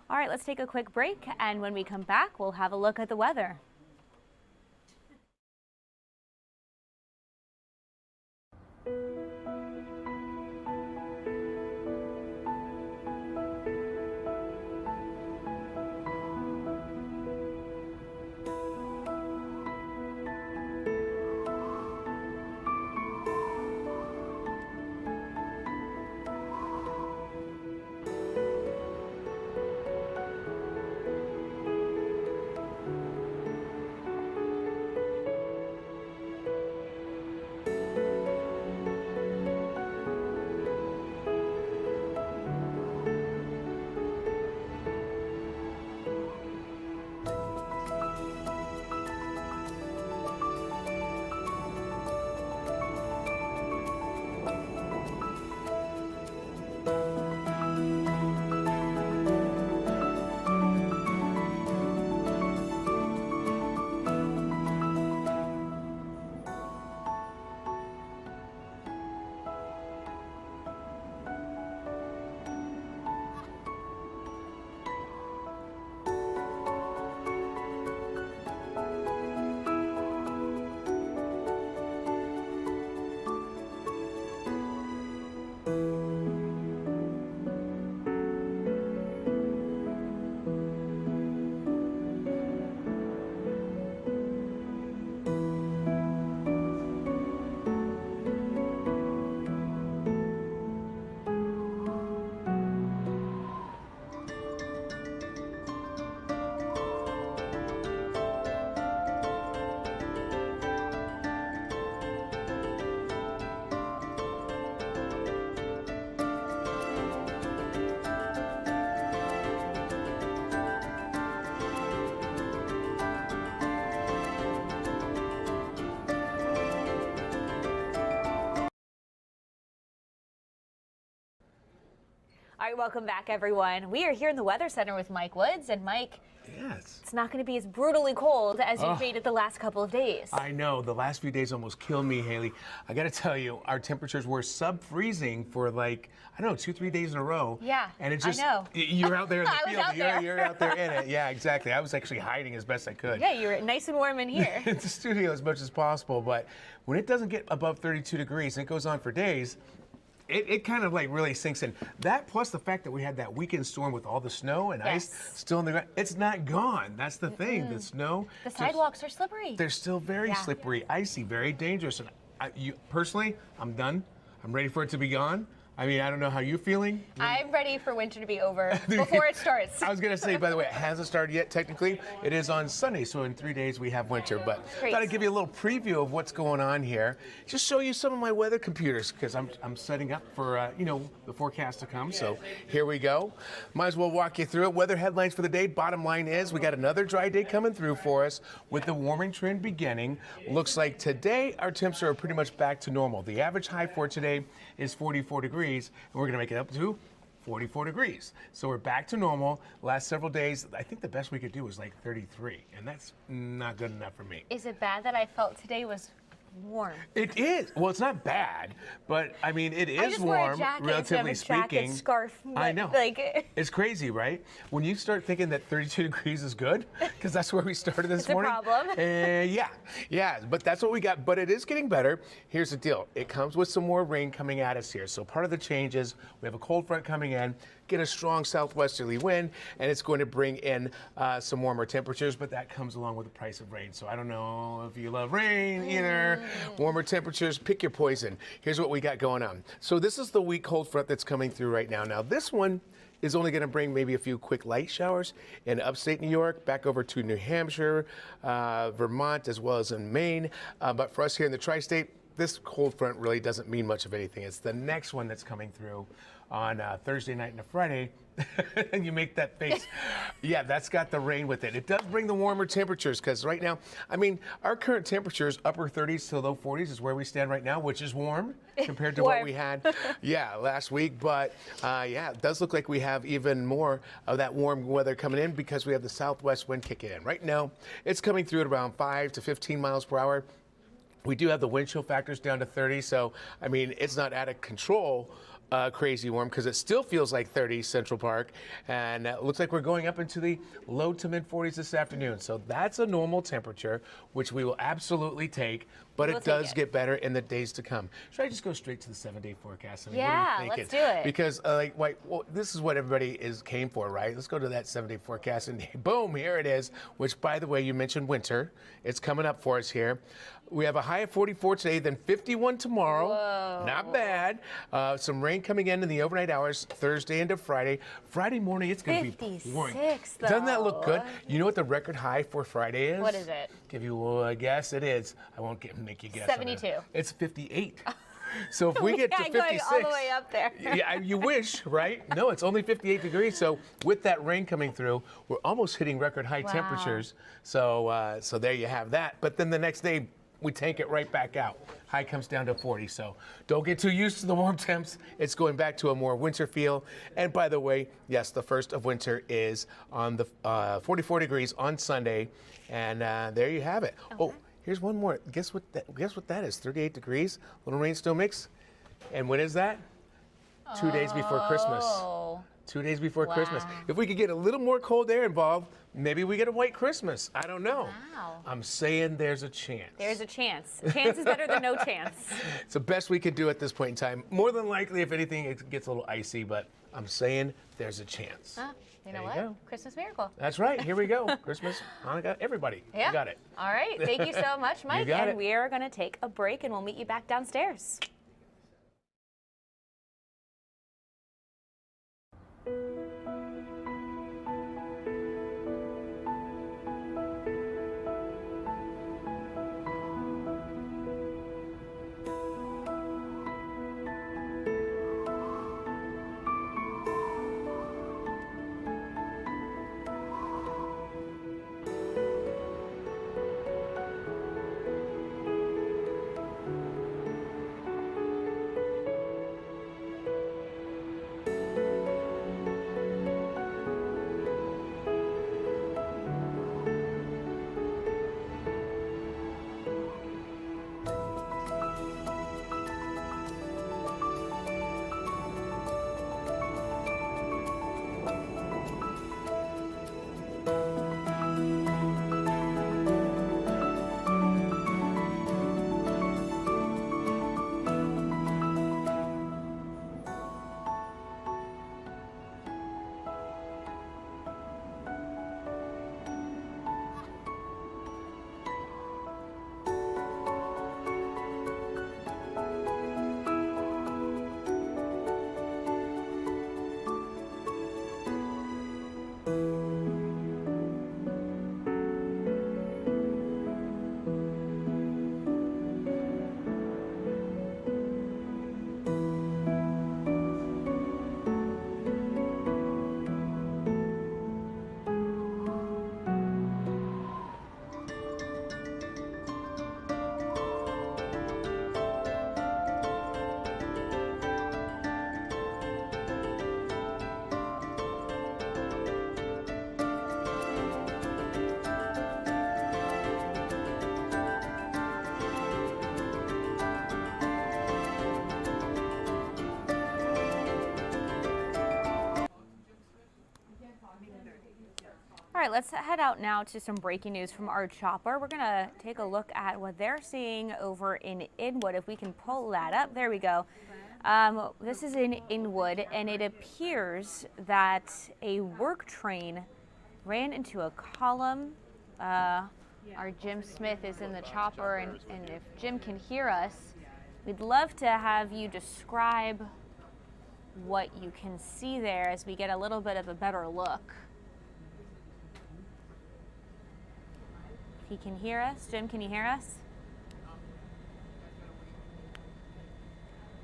Speaker 18: All right, let's take a quick break, and when we come back, we'll have a look at the weather. All right, welcome back, everyone. We are here in the Weather Center with Mike Woods. And Mike,
Speaker 7: yes,
Speaker 18: it's not going to be as brutally cold as you've made it the last couple of days.
Speaker 7: I know. The last few days almost killed me, Haley. I got to tell you, our temperatures were sub-freezing for like, I don't know, 2-3 days in a row.
Speaker 18: Yeah,
Speaker 7: and it's just,
Speaker 18: I know.
Speaker 7: You're out there in the
Speaker 18: I was
Speaker 7: field.
Speaker 18: out there.
Speaker 7: You're out there in it. Yeah, exactly. I was actually hiding as best I could.
Speaker 18: Yeah, you're nice and warm in here.
Speaker 7: In the studio as much as possible. But when it doesn't get above 32 degrees and it goes on for days, it kind of like really sinks in. That plus the fact that we had that weekend storm with all the snow and ice still in the ground, it's not gone. That's the thing. The snow.
Speaker 18: The sidewalks are slippery.
Speaker 7: They're still very slippery, icy, very dangerous. And personally, I'm done. I'm ready for it to be gone. I mean, I don't know how you're feeling.
Speaker 18: I'm ready for winter to be over before it starts.
Speaker 7: I was going to say, by the way, it hasn't started yet, technically. It is on Sunday, so in 3 days we have winter. But I thought I'd give you a little preview of what's going on here. Just show you some of my weather computers, because I'm setting up for, the forecast to come. So here we go. Might as well walk you through it. Weather headlines for the day. Bottom line is we got another dry day coming through for us with the warming trend beginning. Looks like today our temps are pretty much back to normal. The average high for today is 44 degrees. And we're going to make it up to 44 degrees. So we're back to normal. Last several days, I think the best we could do was like 33, and that's not good enough for me.
Speaker 18: Is it bad that I felt today was warm?
Speaker 7: It is. Well, it's not bad, but I mean, it is
Speaker 18: warm,
Speaker 7: warm, relatively speaking.
Speaker 18: Jacket, scarf,
Speaker 7: I know.
Speaker 18: Like,
Speaker 7: it's crazy, right? When you start thinking that 32 degrees is good, because that's where we started this morning.
Speaker 18: It's a problem.
Speaker 7: Yeah, but that's what we got. But it is getting better. Here's the deal. It comes with some more rain coming at us here. So part of the change is we have a cold front coming in, get a strong southwesterly wind, and it's going to bring in some warmer temperatures, but that comes along with the price of rain. So I don't know if you love rain either. Warmer temperatures, pick your poison. Here's what we got going on. So this is the weak cold front that's coming through right now. Now this one is only going to bring maybe a few quick light showers in upstate New York, back over to New Hampshire, Vermont, as well as in Maine. But for us here in the Tri-State, this cold front really doesn't mean much of anything. It's the next one that's coming through on Thursday night and a Friday. And you make that face. Yeah, that's got the rain with it. It does bring the warmer temperatures, because right now, I mean, our current temperatures, upper 30s to low 40s is where we stand right now, which is warm compared to what we had, last week. But it does look like we have even more of that warm weather coming in, because we have the southwest wind kicking in. Right now, it's coming through at around 5 to 15 miles per hour. We do have the wind chill factors down to 30, so, I mean, it's not out of control, crazy warm because it still feels like 30 Central Park, and it looks like we're going up into the low to mid 40s this afternoon. So that's a normal temperature, which we will absolutely take, but it does get better in the days to come. Should I just go straight to the 7-day forecast? I mean,
Speaker 18: Yeah,
Speaker 7: what are you thinking?
Speaker 18: let's do it.
Speaker 7: Because well, this is what everybody came for, right? Let's go to that 7-day forecast, and boom, here it is. Which, by the way, you mentioned winter. It's coming up for us here. We have a high of 44 today, then 51 tomorrow.
Speaker 18: Whoa.
Speaker 7: Not bad. Some rain coming in the overnight hours, Thursday into Friday. Friday morning, it's going to be pouring.
Speaker 18: 56, though.
Speaker 7: Doesn't that look good? You know what the record high for Friday is?
Speaker 18: What is it?
Speaker 7: Give you a guess. It is. I won't make you guess.
Speaker 18: 72.
Speaker 7: It's 58. So if we get to 56,
Speaker 18: going all the way up there.
Speaker 7: yeah, you wish, right? No, it's only 58 degrees. So with that rain coming through, we're almost hitting record high temperatures. So so there you have that. But then the next day, we tank it right back out. High comes down to 40. So don't get too used to the warm temps. It's going back to a more winter feel. And by the way, yes, the first of winter is on the 44 degrees on Sunday. And there you have it. Okay. Oh, here's one more. Guess what that is? 38 degrees. Little rain still mix. And when is that? 2 days before Christmas. 2 days before Christmas. If we could get a little more cold air involved, maybe we get a white Christmas. I don't know.
Speaker 18: Wow.
Speaker 7: I'm saying there's a chance.
Speaker 18: There's a chance. Chance is better than no chance.
Speaker 7: It's the best we could do at this point in time. More than likely, if anything, it gets a little icy, but I'm saying there's a chance.
Speaker 18: You know
Speaker 7: There
Speaker 18: what?
Speaker 7: you go.
Speaker 18: Christmas miracle.
Speaker 7: That's right. Here we go. Christmas, Hanukkah, everybody.
Speaker 18: Yeah.
Speaker 7: You got it.
Speaker 18: All right. Thank you so much, Mike.
Speaker 7: got
Speaker 18: And
Speaker 7: it.
Speaker 18: we are going to take a break, and we'll meet you back downstairs. All right, let's head out now to some breaking news from our chopper. We're going to take a look at what they're seeing over in Inwood. If we can pull that up, there we go. This is in Inwood, and it appears that a work train ran into a column. Our Jim Smith is in the chopper, and if Jim can hear us, we'd love to have you describe what you can see there as we get a little bit of a better look. He can hear us. Jim, can you hear us?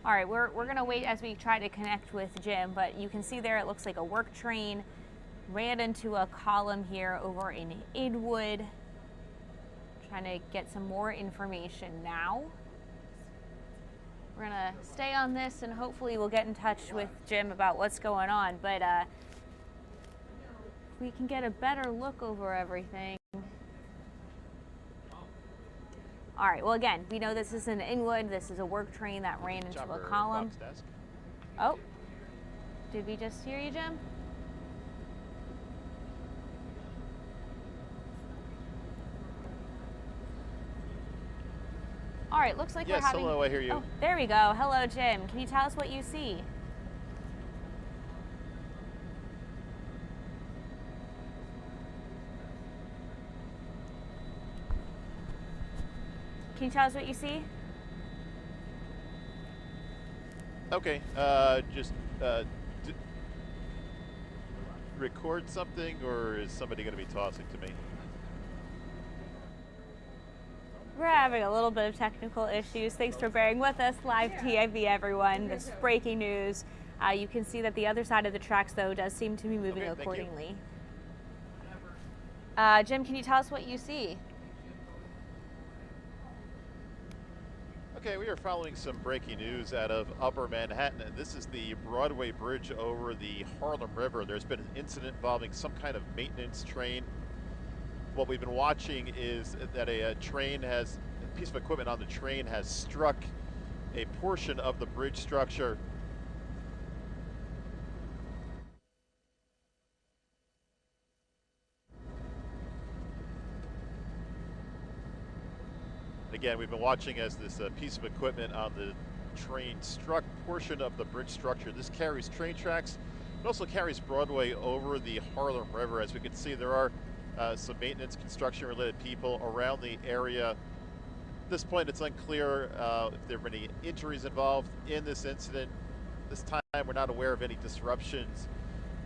Speaker 18: All right, we're going to wait as we try to connect with Jim, but you can see there it looks like a work train ran into a column here over in Inwood. Trying to get some more information now. We're going to stay on this, and hopefully we'll get in touch with Jim about what's going on, but we can get a better look over everything. All right, well, again, we know this is in Inwood. This is a work train that ran into a column. Oh, did we just hear you, Jim? All right, looks like
Speaker 3: yes,
Speaker 18: we're having...
Speaker 3: hello, I hear you.
Speaker 18: Oh, there we go. Hello, Jim. Can you tell us what you see? Can you tell us what you see?
Speaker 3: Okay, just record something, or is somebody going to be tossing to me?
Speaker 18: We're having a little bit of technical issues. Thanks for bearing with us. Live TIV, everyone. This is breaking news. You can see that the other side of the tracks, though, does seem to be moving accordingly. Jim, can you tell us what you see?
Speaker 3: Okay, we are following some breaking news out of Upper Manhattan. This is the Broadway Bridge over the Harlem River. There's been an incident involving some kind of maintenance train. What we've been watching is that a piece of equipment on the train has struck a portion of the bridge structure. Again, we've been watching as this piece of equipment on the train struck portion of the bridge structure. This carries train tracks. It also carries Broadway over the Harlem River. As we can see, there are some maintenance, construction-related people around the area. At this point, it's unclear if there have been any injuries involved in this incident. This time, we're not aware of any disruptions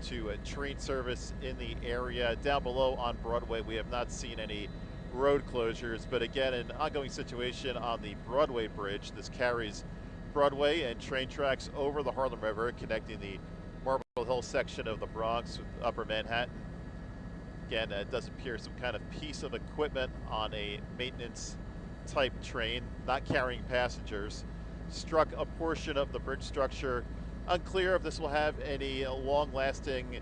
Speaker 3: to train service in the area. Down below on Broadway, we have not seen any road closures, but again, an ongoing situation on the Broadway Bridge. This carries Broadway and train tracks over the Harlem River, connecting the Marble Hill section of the Bronx with Upper Manhattan. Again, it does appear some kind of piece of equipment on a maintenance type train, not carrying passengers, struck a portion of the bridge structure. Unclear if this will have any long-lasting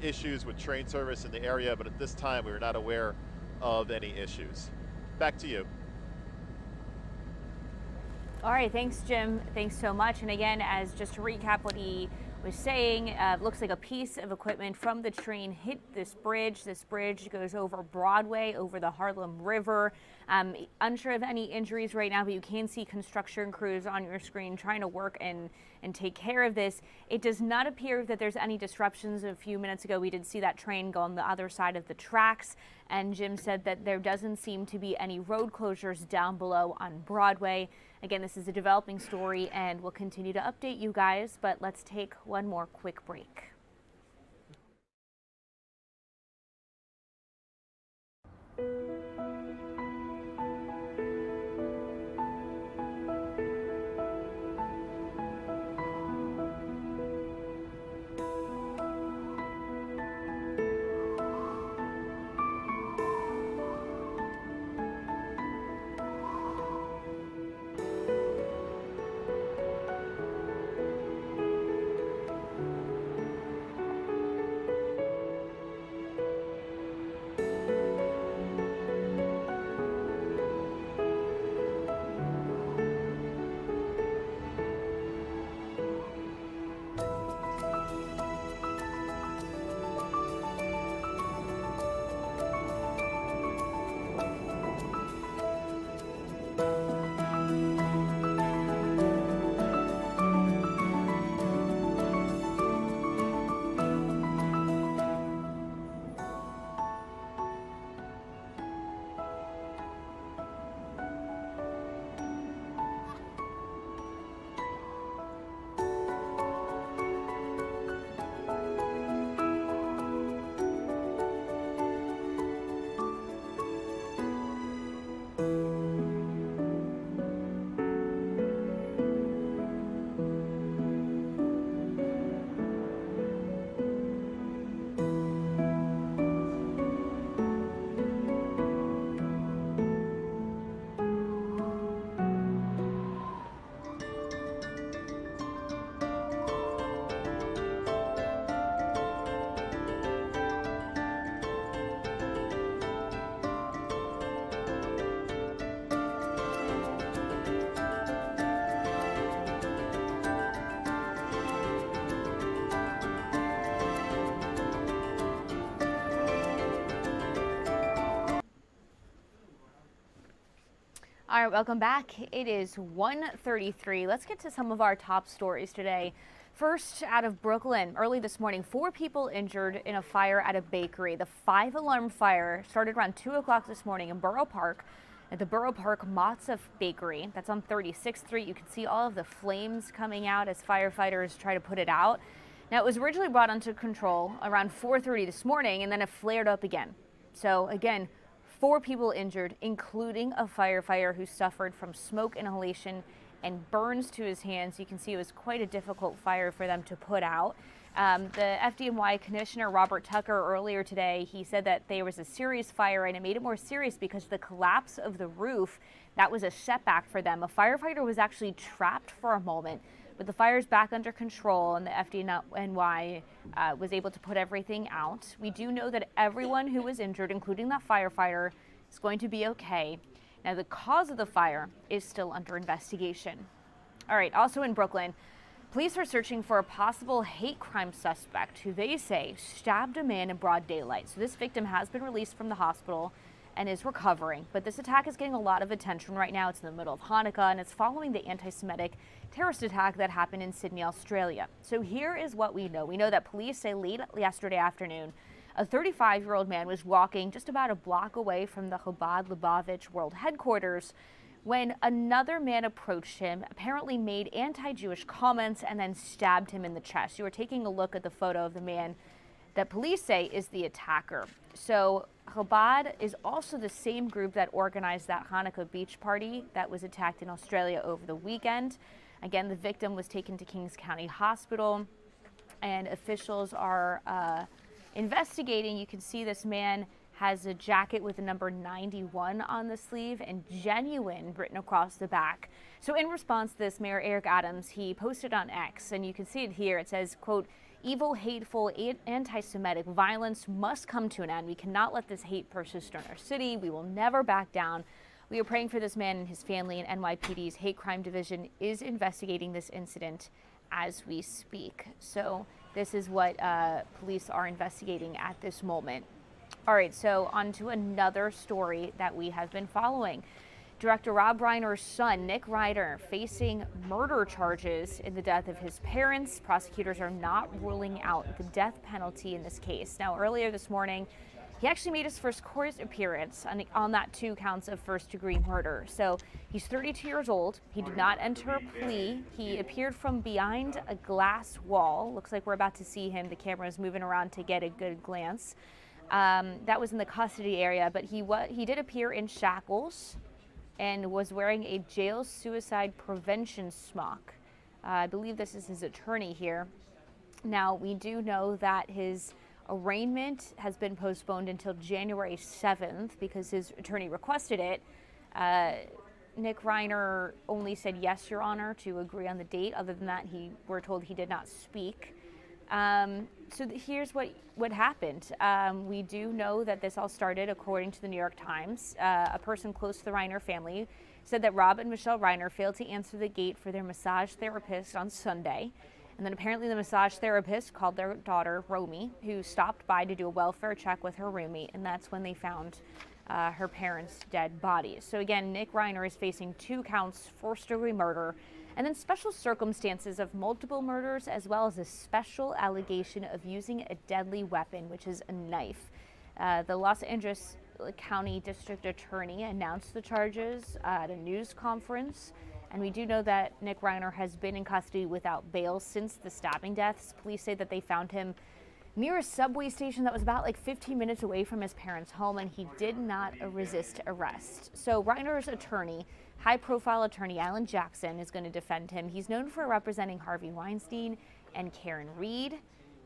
Speaker 3: issues with train service in the area, but at this time we are not aware of any issues. Back to you.
Speaker 18: All right, thanks, Jim. Thanks so much. And again, as just to recap what he was saying, looks like a piece of equipment from the train hit this bridge. This bridge goes over Broadway, over the Harlem River. Unsure of any injuries right now, but you can see construction crews on your screen trying to work and take care of this. It does not appear that there's any disruptions. A few minutes ago, we did see that train go on the other side of the tracks, and Jim said that there doesn't seem to be any road closures down below on Broadway. Again, this is a developing story, and we'll continue to update you guys, but let's take one more quick break. All right, welcome back. It is 1:33. Let's get to some of our top stories today. First, out of Brooklyn, early this morning, 4 people injured in a fire at a bakery. The 5-alarm fire started around 2 o'clock this morning in Borough Park at the Borough Park Matzah Bakery. That's on 36th Street. You can see all of the flames coming out as firefighters try to put it out. Now, it was originally brought under control around 4:30 this morning, and then it flared up again. So again, 4 people injured, including a firefighter who suffered from smoke inhalation and burns to his hands. You can see it was quite a difficult fire for them to put out. The FDNY Commissioner Robert Tucker earlier today, he said that there was a serious fire, and it made it more serious because the collapse of the roof, that was a setback for them. A firefighter was actually trapped for a moment, but the fire's back under control, and the FDNY was able to put everything out. We do know that everyone who was injured, including that firefighter, is going to be okay. Now, the cause of the fire is still under investigation. All right, also in Brooklyn, police are searching for a possible hate crime suspect who they say stabbed a man in broad daylight. So this victim has been released from the hospital and is recovering. But this attack is getting a lot of attention right now. It's in the middle of Hanukkah, and it's following the anti-Semitic terrorist attack that happened in Sydney, Australia. So here is what we know. We know that police say late yesterday afternoon, a 35-year-old man was walking just about a block away from the Chabad Lubavitch World Headquarters when another man approached him, apparently made anti-Jewish comments, and then stabbed him in the chest. You are taking a look at the photo of the man that police say is the attacker. So Chabad is also the same group that organized that Hanukkah beach party that was attacked in Australia over the weekend. Again, the victim was taken to Kings County Hospital, and officials are investigating. You can see this man has a jacket with the number 91 on the sleeve and genuine written across the back. So in response to this, Mayor Eric Adams, he posted on X, and you can see it here. It says, quote, "Evil, hateful, anti-Semitic violence must come to an end. We cannot let this hate persist in our city. We will never back down. We are praying for this man and his family, and NYPD's Hate Crime Division is investigating this incident as we speak." So this is what police are investigating at this moment. All right, so on to another story that we have been following. Director Rob Reiner's son, Nick Reiner, facing murder charges in the death of his parents. Prosecutors are not ruling out the death penalty in this case. Now, earlier this morning, he actually made his first court appearance on that 2 counts of first-degree murder. So he's 32 years old. He did not enter a plea. He appeared from behind a glass wall. Looks like we're about to see him. The camera is moving around to get a good glance. That was in the custody area, but he did appear in shackles and was wearing a jail suicide prevention smock. I believe this is his attorney here. Now, we do know that his arraignment has been postponed until January 7th because his attorney requested it. Nick Reiner only said yes, Your Honor, to agree on the date. Other than that, we're told he did not speak. Here's what happened. We do know that this all started, according to the New York Times. A person close to the Reiner family said that Rob and Michelle Reiner failed to answer the gate for their massage therapist on Sunday. And then apparently the massage therapist called their daughter, Romy, who stopped by to do a welfare check with her roommate, and that's when they found her parents' dead bodies. So again, Nick Reiner is facing 2 counts, first-degree murder, and then special circumstances of multiple murders, as well as a special allegation of using a deadly weapon, which is a knife. The Los Angeles County District Attorney announced the charges at a news conference. And we do know that Nick Reiner has been in custody without bail since the stabbing deaths. Police say that they found him near a subway station that was about 15 minutes away from his parents' home, and he did not resist arrest. So Reiner's attorney, high-profile attorney Alan Jackson, is going to defend him. He's known for representing Harvey Weinstein and Karen Reed.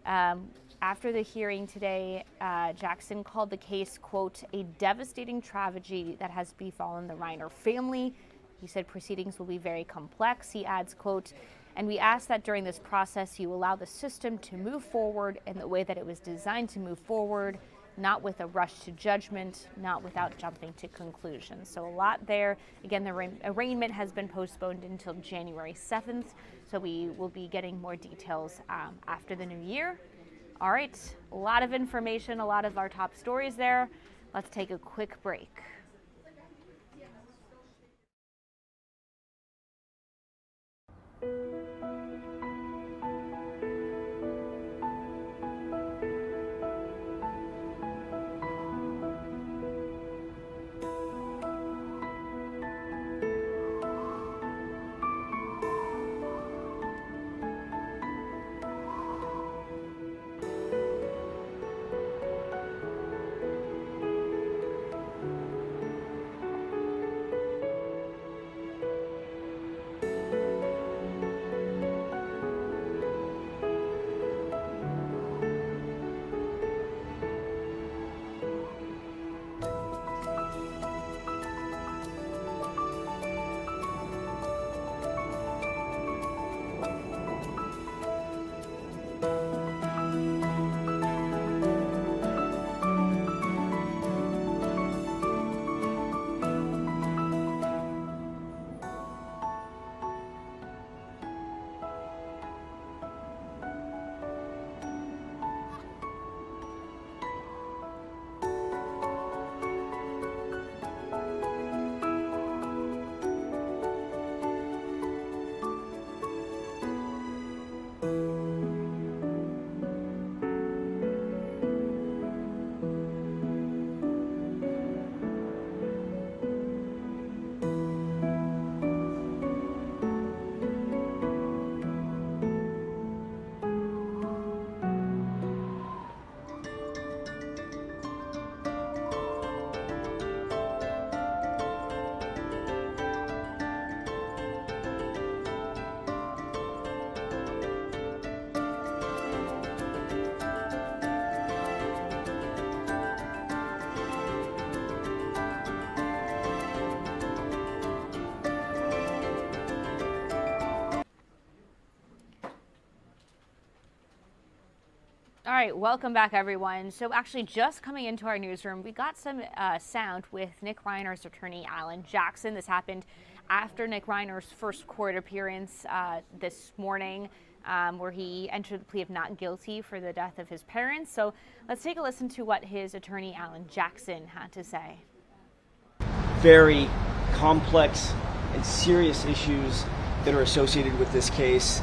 Speaker 18: After the hearing today, Jackson called the case, quote, "a devastating tragedy that has befallen the Reiner family." He said proceedings will be very complex. He adds, quote, "and we ask that during this process you allow the system to move forward in the way that it was designed to move forward, not with a rush to judgment, not without jumping to conclusions." So a lot there. Again, the arraignment has been postponed until January 7th, so we will be getting more details after the new year. All right, a lot of information, a lot of our top stories there. Let's take a quick break. All right, welcome back, everyone. So actually just coming into our newsroom, we got some sound with Nick Reiner's attorney, Alan Jackson. This happened after Nick Reiner's first court appearance this morning, where he entered the plea of not guilty for the death of his parents. So let's take a listen to what his attorney, Alan Jackson, had to say.
Speaker 4: Very complex and serious issues that are associated with this case.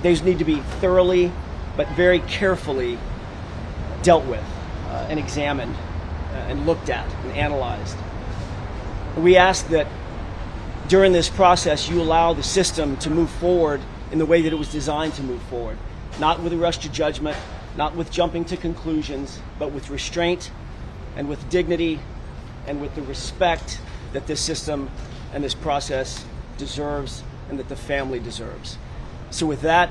Speaker 4: These need to be thoroughly but very carefully dealt with and examined and looked at and analyzed. We ask that during this process you allow the system to move forward in the way that it was designed to move forward, not with a rush to judgment, not with jumping to conclusions, but with restraint and with dignity and with the respect that this system and this process deserves and that the family deserves. So with that,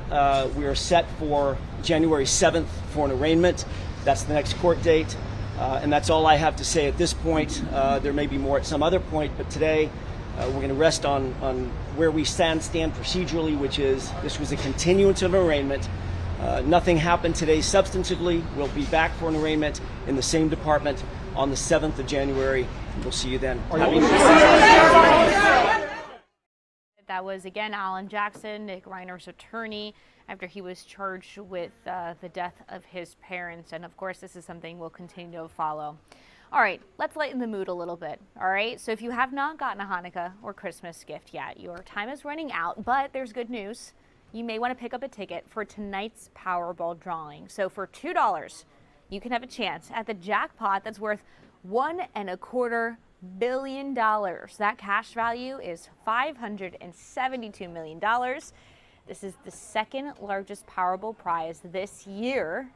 Speaker 4: we are set for January 7th for an arraignment. That's the next court date. And that's all I have to say at this point. There may be more at some other point, but today we're going to rest on where we stand procedurally, which is this was a continuance of an arraignment. Nothing happened today substantively. We'll be back for an arraignment in the same department on the 7th of January. And we'll see you then.
Speaker 18: That was, again, Alan Jackson, Nick Reiner's attorney, after he was charged with the death of his parents. And, of course, this is something we'll continue to follow. All right, let's lighten the mood a little bit, all right? So if you have not gotten a Hanukkah or Christmas gift yet, your time is running out, but there's good news. You may want to pick up a ticket for tonight's Powerball drawing. So for $2, you can have a chance at the jackpot that's worth $1.25 billion. That cash value is $572 million. This is the second largest Powerball prize this year.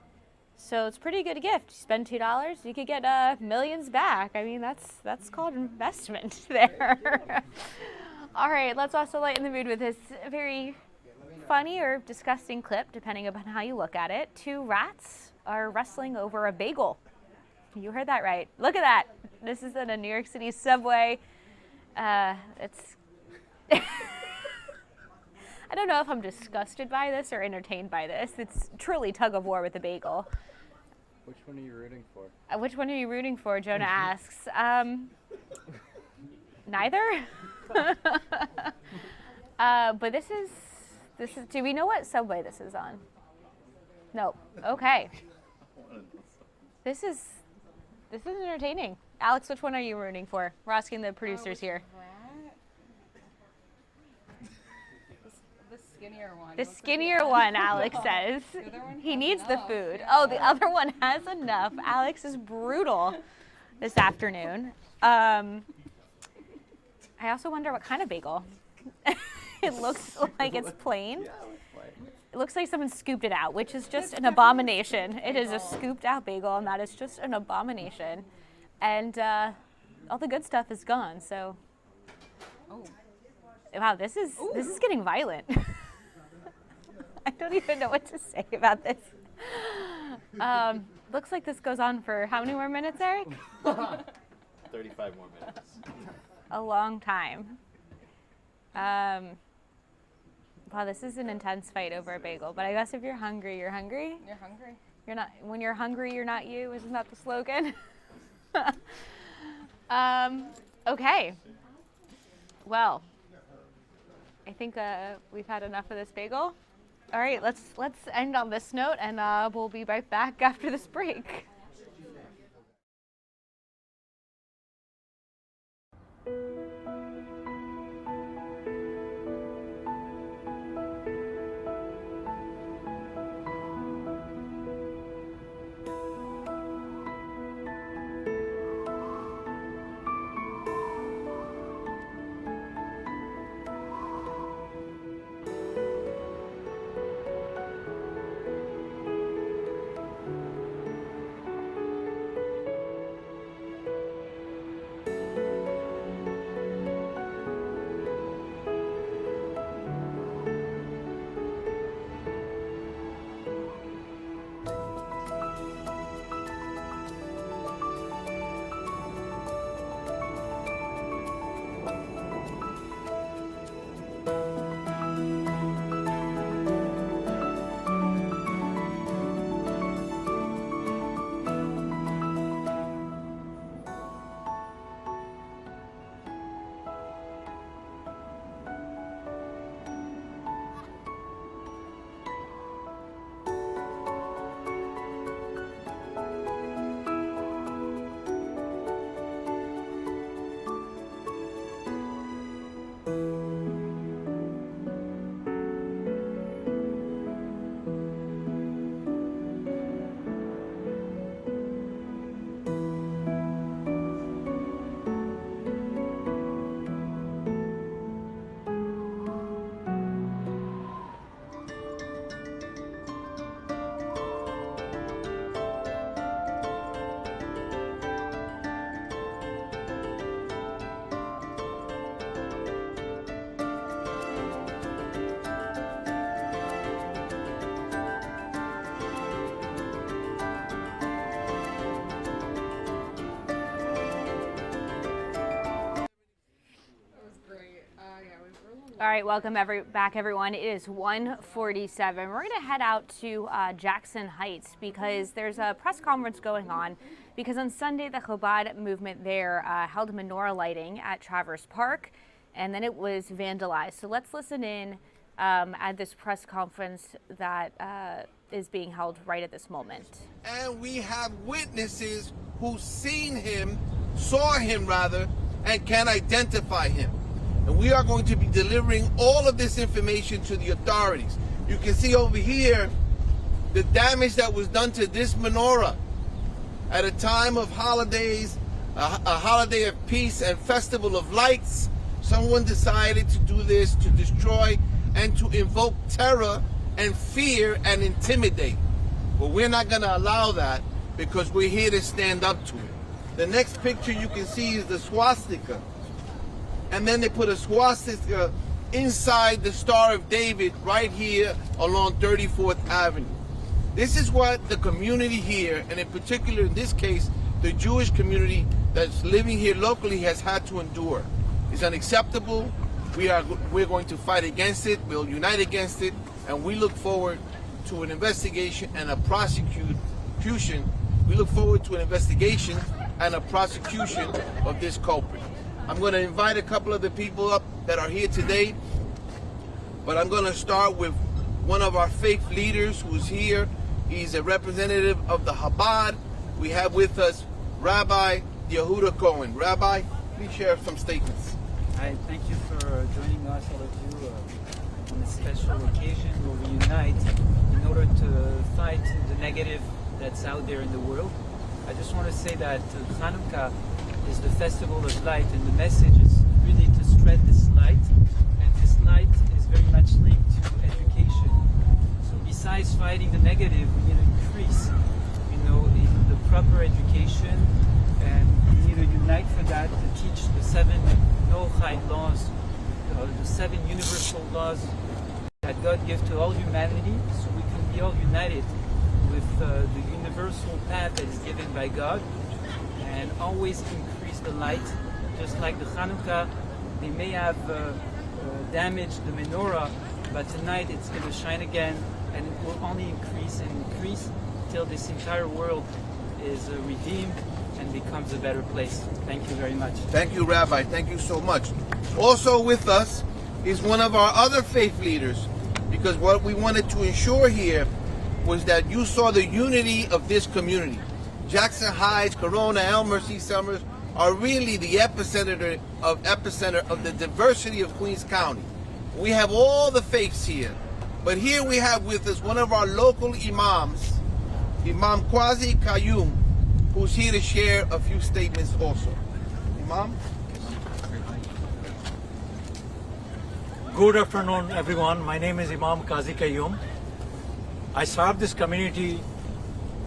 Speaker 18: So it's a pretty good gift. You spend $2, you could get millions back. I mean, that's called investment there. All right, let's also lighten the mood with this very funny or disgusting clip, depending upon how you look at it. Two rats are wrestling over a bagel. You heard that right. Look at that. This is in a New York City subway. It's I don't know if I'm disgusted by this or entertained by this. It's truly tug of war with the bagel.
Speaker 22: Which one are you rooting for?
Speaker 18: Which one are you rooting for? Jonah asks. Neither. But this is. Do we know what subway this is on? No. Okay. This is entertaining. Alex, which one are you rooting for? We're asking the producers here.
Speaker 17: The skinnier one.
Speaker 18: The skinnier one, Alex says. He needs the food. Oh, the other one has enough. Alex is brutal this afternoon. I also wonder what kind of bagel. It looks like it's plain. It looks like someone scooped it out, which is just an abomination. It is a scooped out bagel, and that is just an abomination. And all the good stuff is gone, so. Wow, this is getting violent. I don't even know what to say about this. Looks like this goes on for how many more minutes, Eric?
Speaker 22: 35 more minutes.
Speaker 18: A long time. Wow, this is an intense fight over a bagel. But I guess if you're hungry, you're hungry.
Speaker 17: You're hungry.
Speaker 18: You're not. When you're hungry, you're not you. Isn't that the slogan? Okay. Well, I think we've had enough of this bagel. All right, let's end on this note, and we'll be right back after this break. All right, welcome back, everyone. It is 1:47. We're going to head out to Jackson Heights because there's a press conference going on because on Sunday, the Chabad movement there held menorah lighting at Traverse Park, and then it was vandalized. So let's listen in at this press conference that is being held right at this moment.
Speaker 5: And we have witnesses who saw him rather, and can identify him. And we are going to be delivering all of this information to the authorities. You can see over here the damage that was done to this menorah at a time of holidays, a holiday of peace and festival of lights. Someone decided to do this to destroy and to invoke terror and fear and intimidate. But we're not going to allow that because we're here to stand up to it. The next picture you can see is the swastika. And then they put a swastika inside the Star of David right here along 34th Avenue. This is what the community here, and in particular in this case, the Jewish community that's living here locally has had to endure. It's unacceptable. We're going to fight against it. We'll unite against it. And we look forward to an investigation and a prosecution. We look forward to an investigation and a prosecution of this culprit. I'm going to invite a couple of the people up that are here today, but I'm going to start with one of our faith leaders who's here. He's a representative of the Chabad. We have with us Rabbi Yehuda Cohen. Rabbi, please share some statements.
Speaker 6: Hi, thank you for joining us, all of you, on this special occasion where we unite in order to fight the negative that's out there in the world. I just want to say that Hanukkah is the festival of light, and the message is really to spread this light, and this light is very much linked to education. So besides fighting the negative, we need to increase, in the proper education, and we need to unite for that to teach the 7 Noachide laws, the 7 universal laws that God gives to all humanity, so we can be all united with the universal path that is given by God, and always increase the light. Just like the Hanukkah, they may have damaged the menorah, but tonight it's going to shine again, and it will only increase and increase till this entire world is redeemed and becomes a better place. Thank you very much.
Speaker 5: Thank you, Rabbi. Thank you so much. Also with us is one of our other faith leaders, because what we wanted to ensure here was that you saw the unity of this community. Jackson Heights, Corona, Elmer, C. Summers are really the epicenter of the diversity of Queens County. We have all the faiths here, but here we have with us one of our local imams, Imam Qazi Qayyum, who's here to share a few statements also. Imam?
Speaker 23: Good afternoon, everyone. My name is Imam Qazi Qayyum. I served this community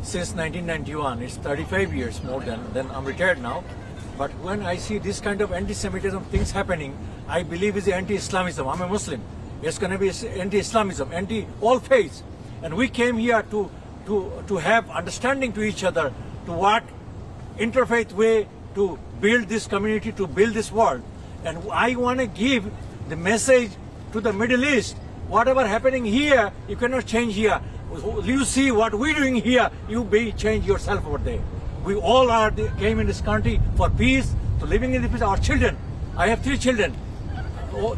Speaker 23: since 1991. It's 35 years more than I'm retired now. But when I see this kind of anti-Semitism things happening, I believe it's anti-Islamism. I'm a Muslim. It's going to be anti-Islamism, anti-all faiths. And we came here to have understanding to each other, to work interfaith way to build this community, to build this world. And I want to give the message to the Middle East. Whatever happening here, you cannot change here. You see what we're doing here, you change yourself over there. We all came in this country for peace, to living in the peace. Our children, I have 3 children.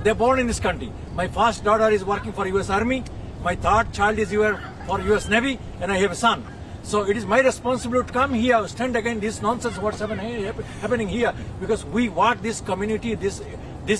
Speaker 23: They're born in this country. My first daughter is working for U.S. Army. My third child is here for U.S. Navy, and I have a son. So it is my responsibility to come here, stand against this nonsense what's happening here, because we want this community, this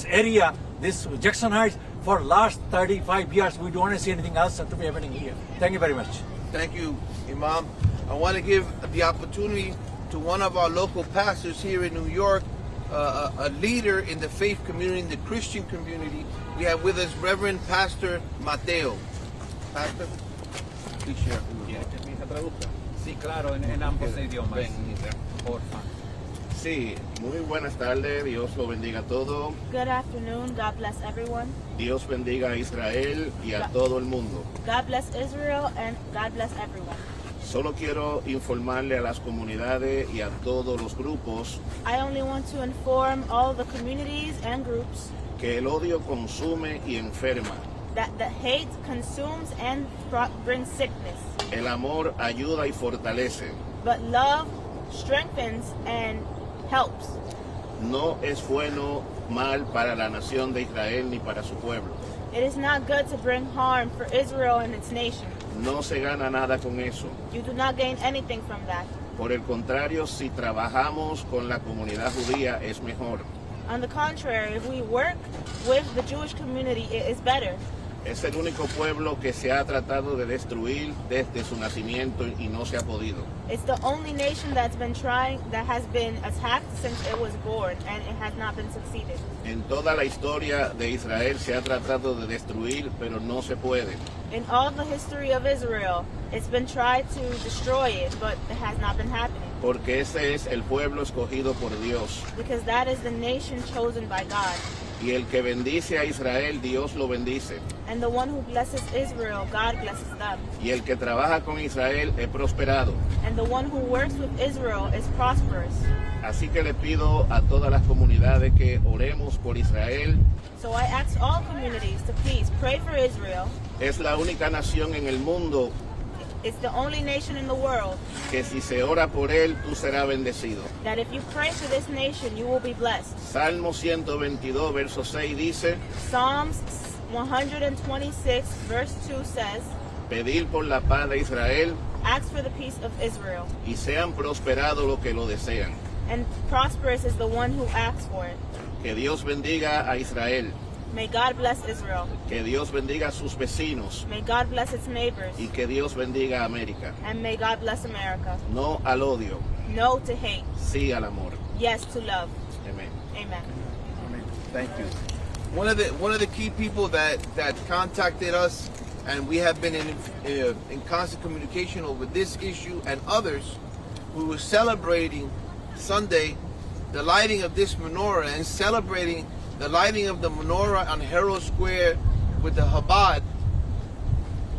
Speaker 23: area, this Jackson Heights, for last 35 years. We don't want to see anything else to be happening here. Thank you very much.
Speaker 5: Thank you, Imam. I want to give the opportunity to one of our local pastors here in New York, a leader in the faith community, in the Christian community. We have with us Reverend Pastor Mateo. Pastor, please share.
Speaker 24: Sí, claro, en ambos idiomas. Porfa. Sí, muy buenas tardes. Dios lo bendiga a todos.
Speaker 25: Good afternoon. God bless everyone.
Speaker 24: Dios bendiga a Israel y a todo el mundo.
Speaker 25: God bless Israel and God bless everyone.
Speaker 24: Solo quiero informarle a las comunidades y a todos los grupos
Speaker 25: I only want to inform all the communities and groups
Speaker 24: que el odio consume y enferma.
Speaker 25: That the hate consumes and brings sickness.
Speaker 24: El amor ayuda y fortalece.
Speaker 25: But love strengthens and helps.
Speaker 24: No es bueno mal para la nación de Israel ni para su pueblo.
Speaker 25: It is not good to bring harm for Israel and its nation.
Speaker 24: No se gana nada con eso.
Speaker 25: You do not gain anything from that.
Speaker 24: Por el contrario, si trabajamos con la comunidad judía es mejor.
Speaker 25: On the contrary, if we work with the Jewish community, it is better.
Speaker 24: Es el único pueblo que se ha tratado de destruir desde su nacimiento y no se ha podido.
Speaker 25: It's the only nation that has been attacked since it was born, and it has not been succeeded.
Speaker 24: En toda la historia de Israel se ha tratado de destruir, pero no se puede.
Speaker 25: In all the history of Israel, it's been tried to destroy it, but it has not been happening.
Speaker 24: Porque ese es el pueblo escogido por Dios.
Speaker 25: Because that is the nation chosen by God.
Speaker 24: Y el que bendice a Israel, Dios lo bendice.
Speaker 25: And the one who blesses Israel, God blesses them.
Speaker 24: Y el que trabaja con Israel es prosperado.
Speaker 25: And the one who works with Israel is prosperous.
Speaker 24: Así que le pido a todas las comunidades que oremos por Israel.
Speaker 25: So I ask all communities to please pray for Israel.
Speaker 24: Es la única nación en el mundo
Speaker 25: It's the only nation in the world
Speaker 24: que si se ora por él, tú serás bendecido.
Speaker 25: that if you pray for this nation, you will be blessed.
Speaker 24: Salmo 122, verso 6 dice,
Speaker 25: Psalms 126, verse 2 says,
Speaker 24: pedir por la paz de Israel
Speaker 25: ask for the peace of Israel.
Speaker 24: y sean prosperados los que lo desean.
Speaker 25: And prosperous is the one who asks for it.
Speaker 24: Que Dios bendiga a Israel.
Speaker 25: May God bless Israel.
Speaker 24: Que Dios bendiga a sus vecinos.
Speaker 25: May God bless its neighbors.
Speaker 24: Y que Dios bendiga a América.
Speaker 25: And may God bless America.
Speaker 24: No al odio.
Speaker 25: No to hate.
Speaker 24: Sí al amor.
Speaker 25: Yes to love.
Speaker 24: Amen.
Speaker 25: Amen.
Speaker 5: Thank you. One of the key people that contacted us, and we have been in constant communication over this issue and others, we were celebrating Sunday the lighting of this menorah and celebrating the lighting of the menorah on Herald Square with the Chabad,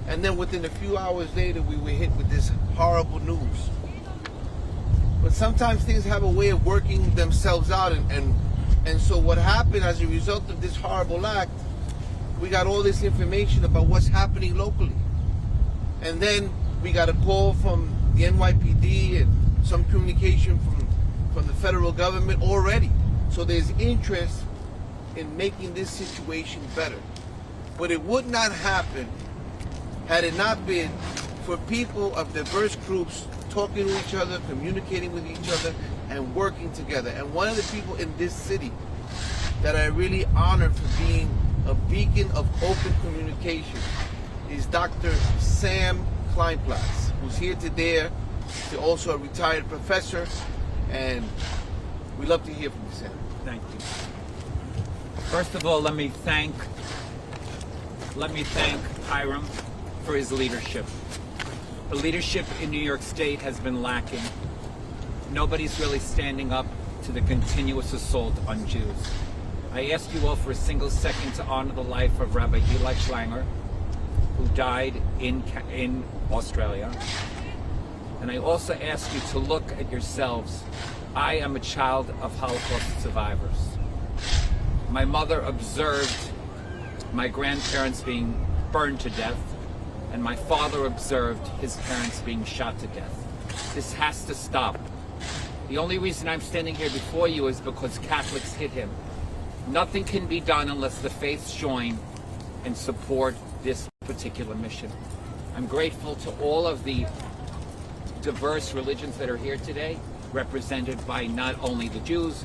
Speaker 5: and then within a few hours later we were hit with this horrible news. But sometimes things have a way of working themselves out, and so what happened as a result of this horrible act, we got all this information about what's happening locally. And then we got a call from the NYPD and some communication from the federal government already. So there's interest in making this situation better. But it would not happen had it not been for people of diverse groups talking to each other, communicating with each other, and working together. And one of the people in this city that I really honor for being a beacon of open communication is Dr. Sam Kleinplatz, who's here today, also a retired professor, and we love to hear from you, Sam.
Speaker 2: Thank you. First of all, let me thank Hiram for his leadership. The leadership in New York State has been lacking. Nobody's really standing up to the continuous assault on Jews. I ask you all for a single second to honor the life of Rabbi Eli Schlanger, who died in Australia. And I also ask you to look at yourselves. I am a child of Holocaust survivors. My mother observed my grandparents being burned to death, and my father observed his parents being shot to death. This has to stop. The only reason I'm standing here before you is because Catholics hit him. Nothing can be done unless the faiths join and support this particular mission. I'm grateful to all of the diverse religions that are here today, represented by not only the Jews,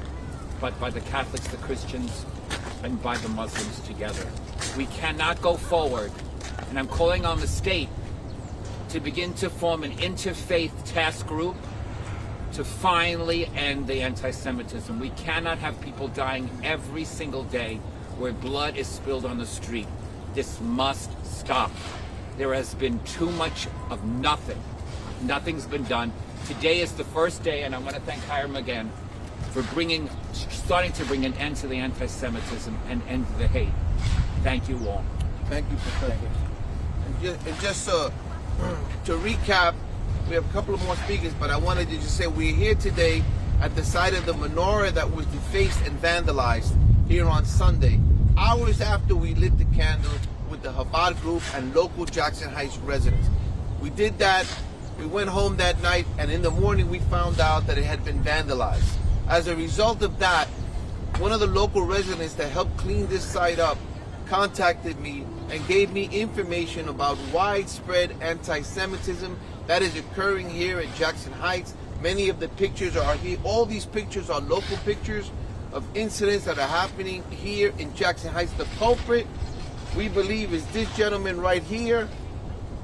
Speaker 2: but by the Catholics, the Christians, and by the Muslims together. We cannot go forward, and I'm calling on the state to begin to form an interfaith task group to finally end the anti-Semitism. We cannot have people dying every single day where blood is spilled on the street. This must stop. There has been too much of nothing. Nothing's been done. Today is the first day, and I want to thank Hiram again for starting to bring an end to the anti-Semitism and end the hate. Thank you all.
Speaker 5: Thank you, Professor. And just to recap, we have a couple of more speakers, but I wanted to just say we're here today at the site of the menorah that was defaced and vandalized here on Sunday. hours after we lit the candle with the Chabad group and local Jackson Heights residents. We did that, we went home that night, and in the morning we found out that it had been vandalized. As a result of that, one of the local residents that helped clean this site up contacted me and gave me information about widespread anti-Semitism that is occurring here at Jackson Heights. Many of the pictures are here. All these pictures are local pictures of incidents that are happening here in Jackson Heights. The culprit, we believe, is this gentleman right here.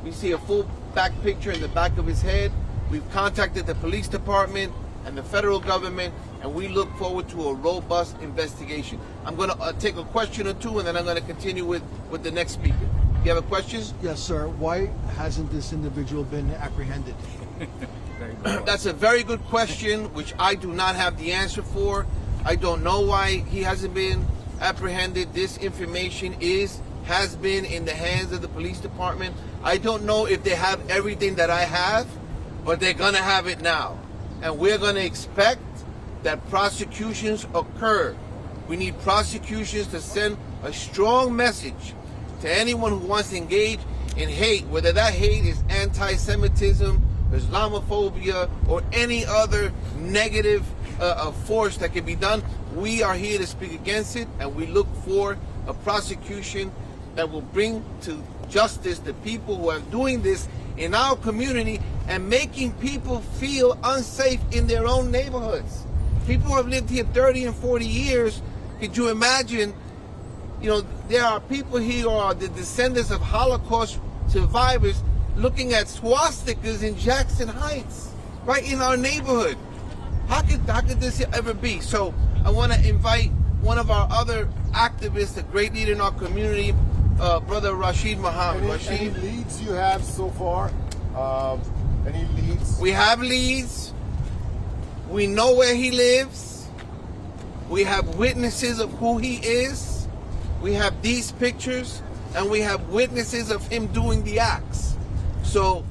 Speaker 5: We see a full back picture in the back of his head. We've contacted the police department and the federal government, and we look forward to a robust investigation. I'm going to take a question or two, and then I'm going to continue with the next speaker. You have a question?
Speaker 8: Yes, sir. Why hasn't this individual been apprehended?
Speaker 5: That's a very good question, which I do not have the answer for. I don't know why he hasn't been apprehended. This information has been in the hands of the police department. I don't know if they have everything that I have, but they're going to have it now. And we're going to expect that prosecutions occur. We need prosecutions to send a strong message to anyone who wants to engage in hate, whether that hate is anti-Semitism, Islamophobia, or any other negative force that can be done. We are here to speak against it, and we look for a prosecution that will bring to justice the people who are doing this in our community and making people feel unsafe in their own neighborhoods. People who have lived here 30 and 40 years, could you imagine, there are people here who are the descendants of Holocaust survivors looking at swastikas in Jackson Heights, right in our neighborhood. How could this ever be? So I want to invite one of our other activists, a great leader in our community, Brother Rashid Muhammad.
Speaker 10: Any leads you have so far? Any leads?
Speaker 5: We have leads. We know where he lives. We have witnesses of who he is. We have these pictures, and we have witnesses of him doing the acts. So,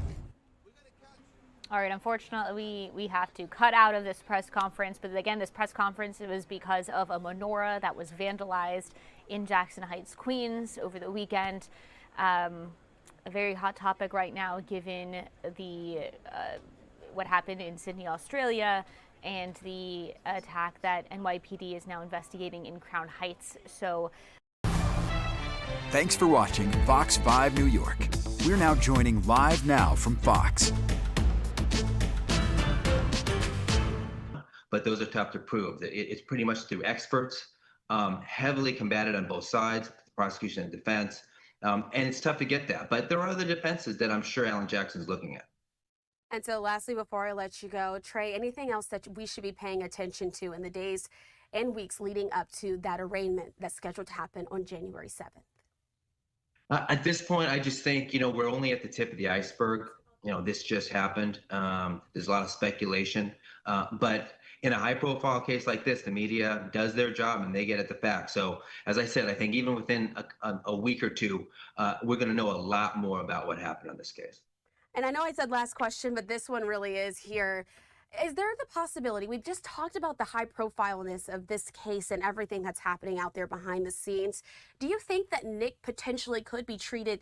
Speaker 18: all right, unfortunately, we have to cut out of this press conference. But again, this press conference, it was because of a menorah that was vandalized in Jackson Heights, Queens over the weekend. A very hot topic right now, given the what happened in Sydney, Australia, and the attack that NYPD is now investigating in Crown Heights. So,
Speaker 11: thanks for watching Fox 5 New York. We're now joining live now from Fox.
Speaker 12: But those are tough to prove. It's pretty much through experts, heavily combated on both sides, prosecution and defense, and it's tough to get that. But there are other defenses that I'm sure Alan Jackson's looking at.
Speaker 13: And so lastly, before I let you go, Trey, anything else that we should be paying attention to in the days and weeks leading up to that arraignment that's scheduled to happen on January 7th?
Speaker 12: At this point, I just think, we're only at the tip of the iceberg. This just happened. There's a lot of speculation. But in a high-profile case like this, the media does their job and they get at the facts. So, as I said, I think even within a week or two, we're going to know a lot more about what happened on this case.
Speaker 13: And I know I said last question, but this one really is here. Is there the possibility, we've just talked about the high profileness of this case and everything that's happening out there behind the scenes. Do you think that Nick potentially could be treated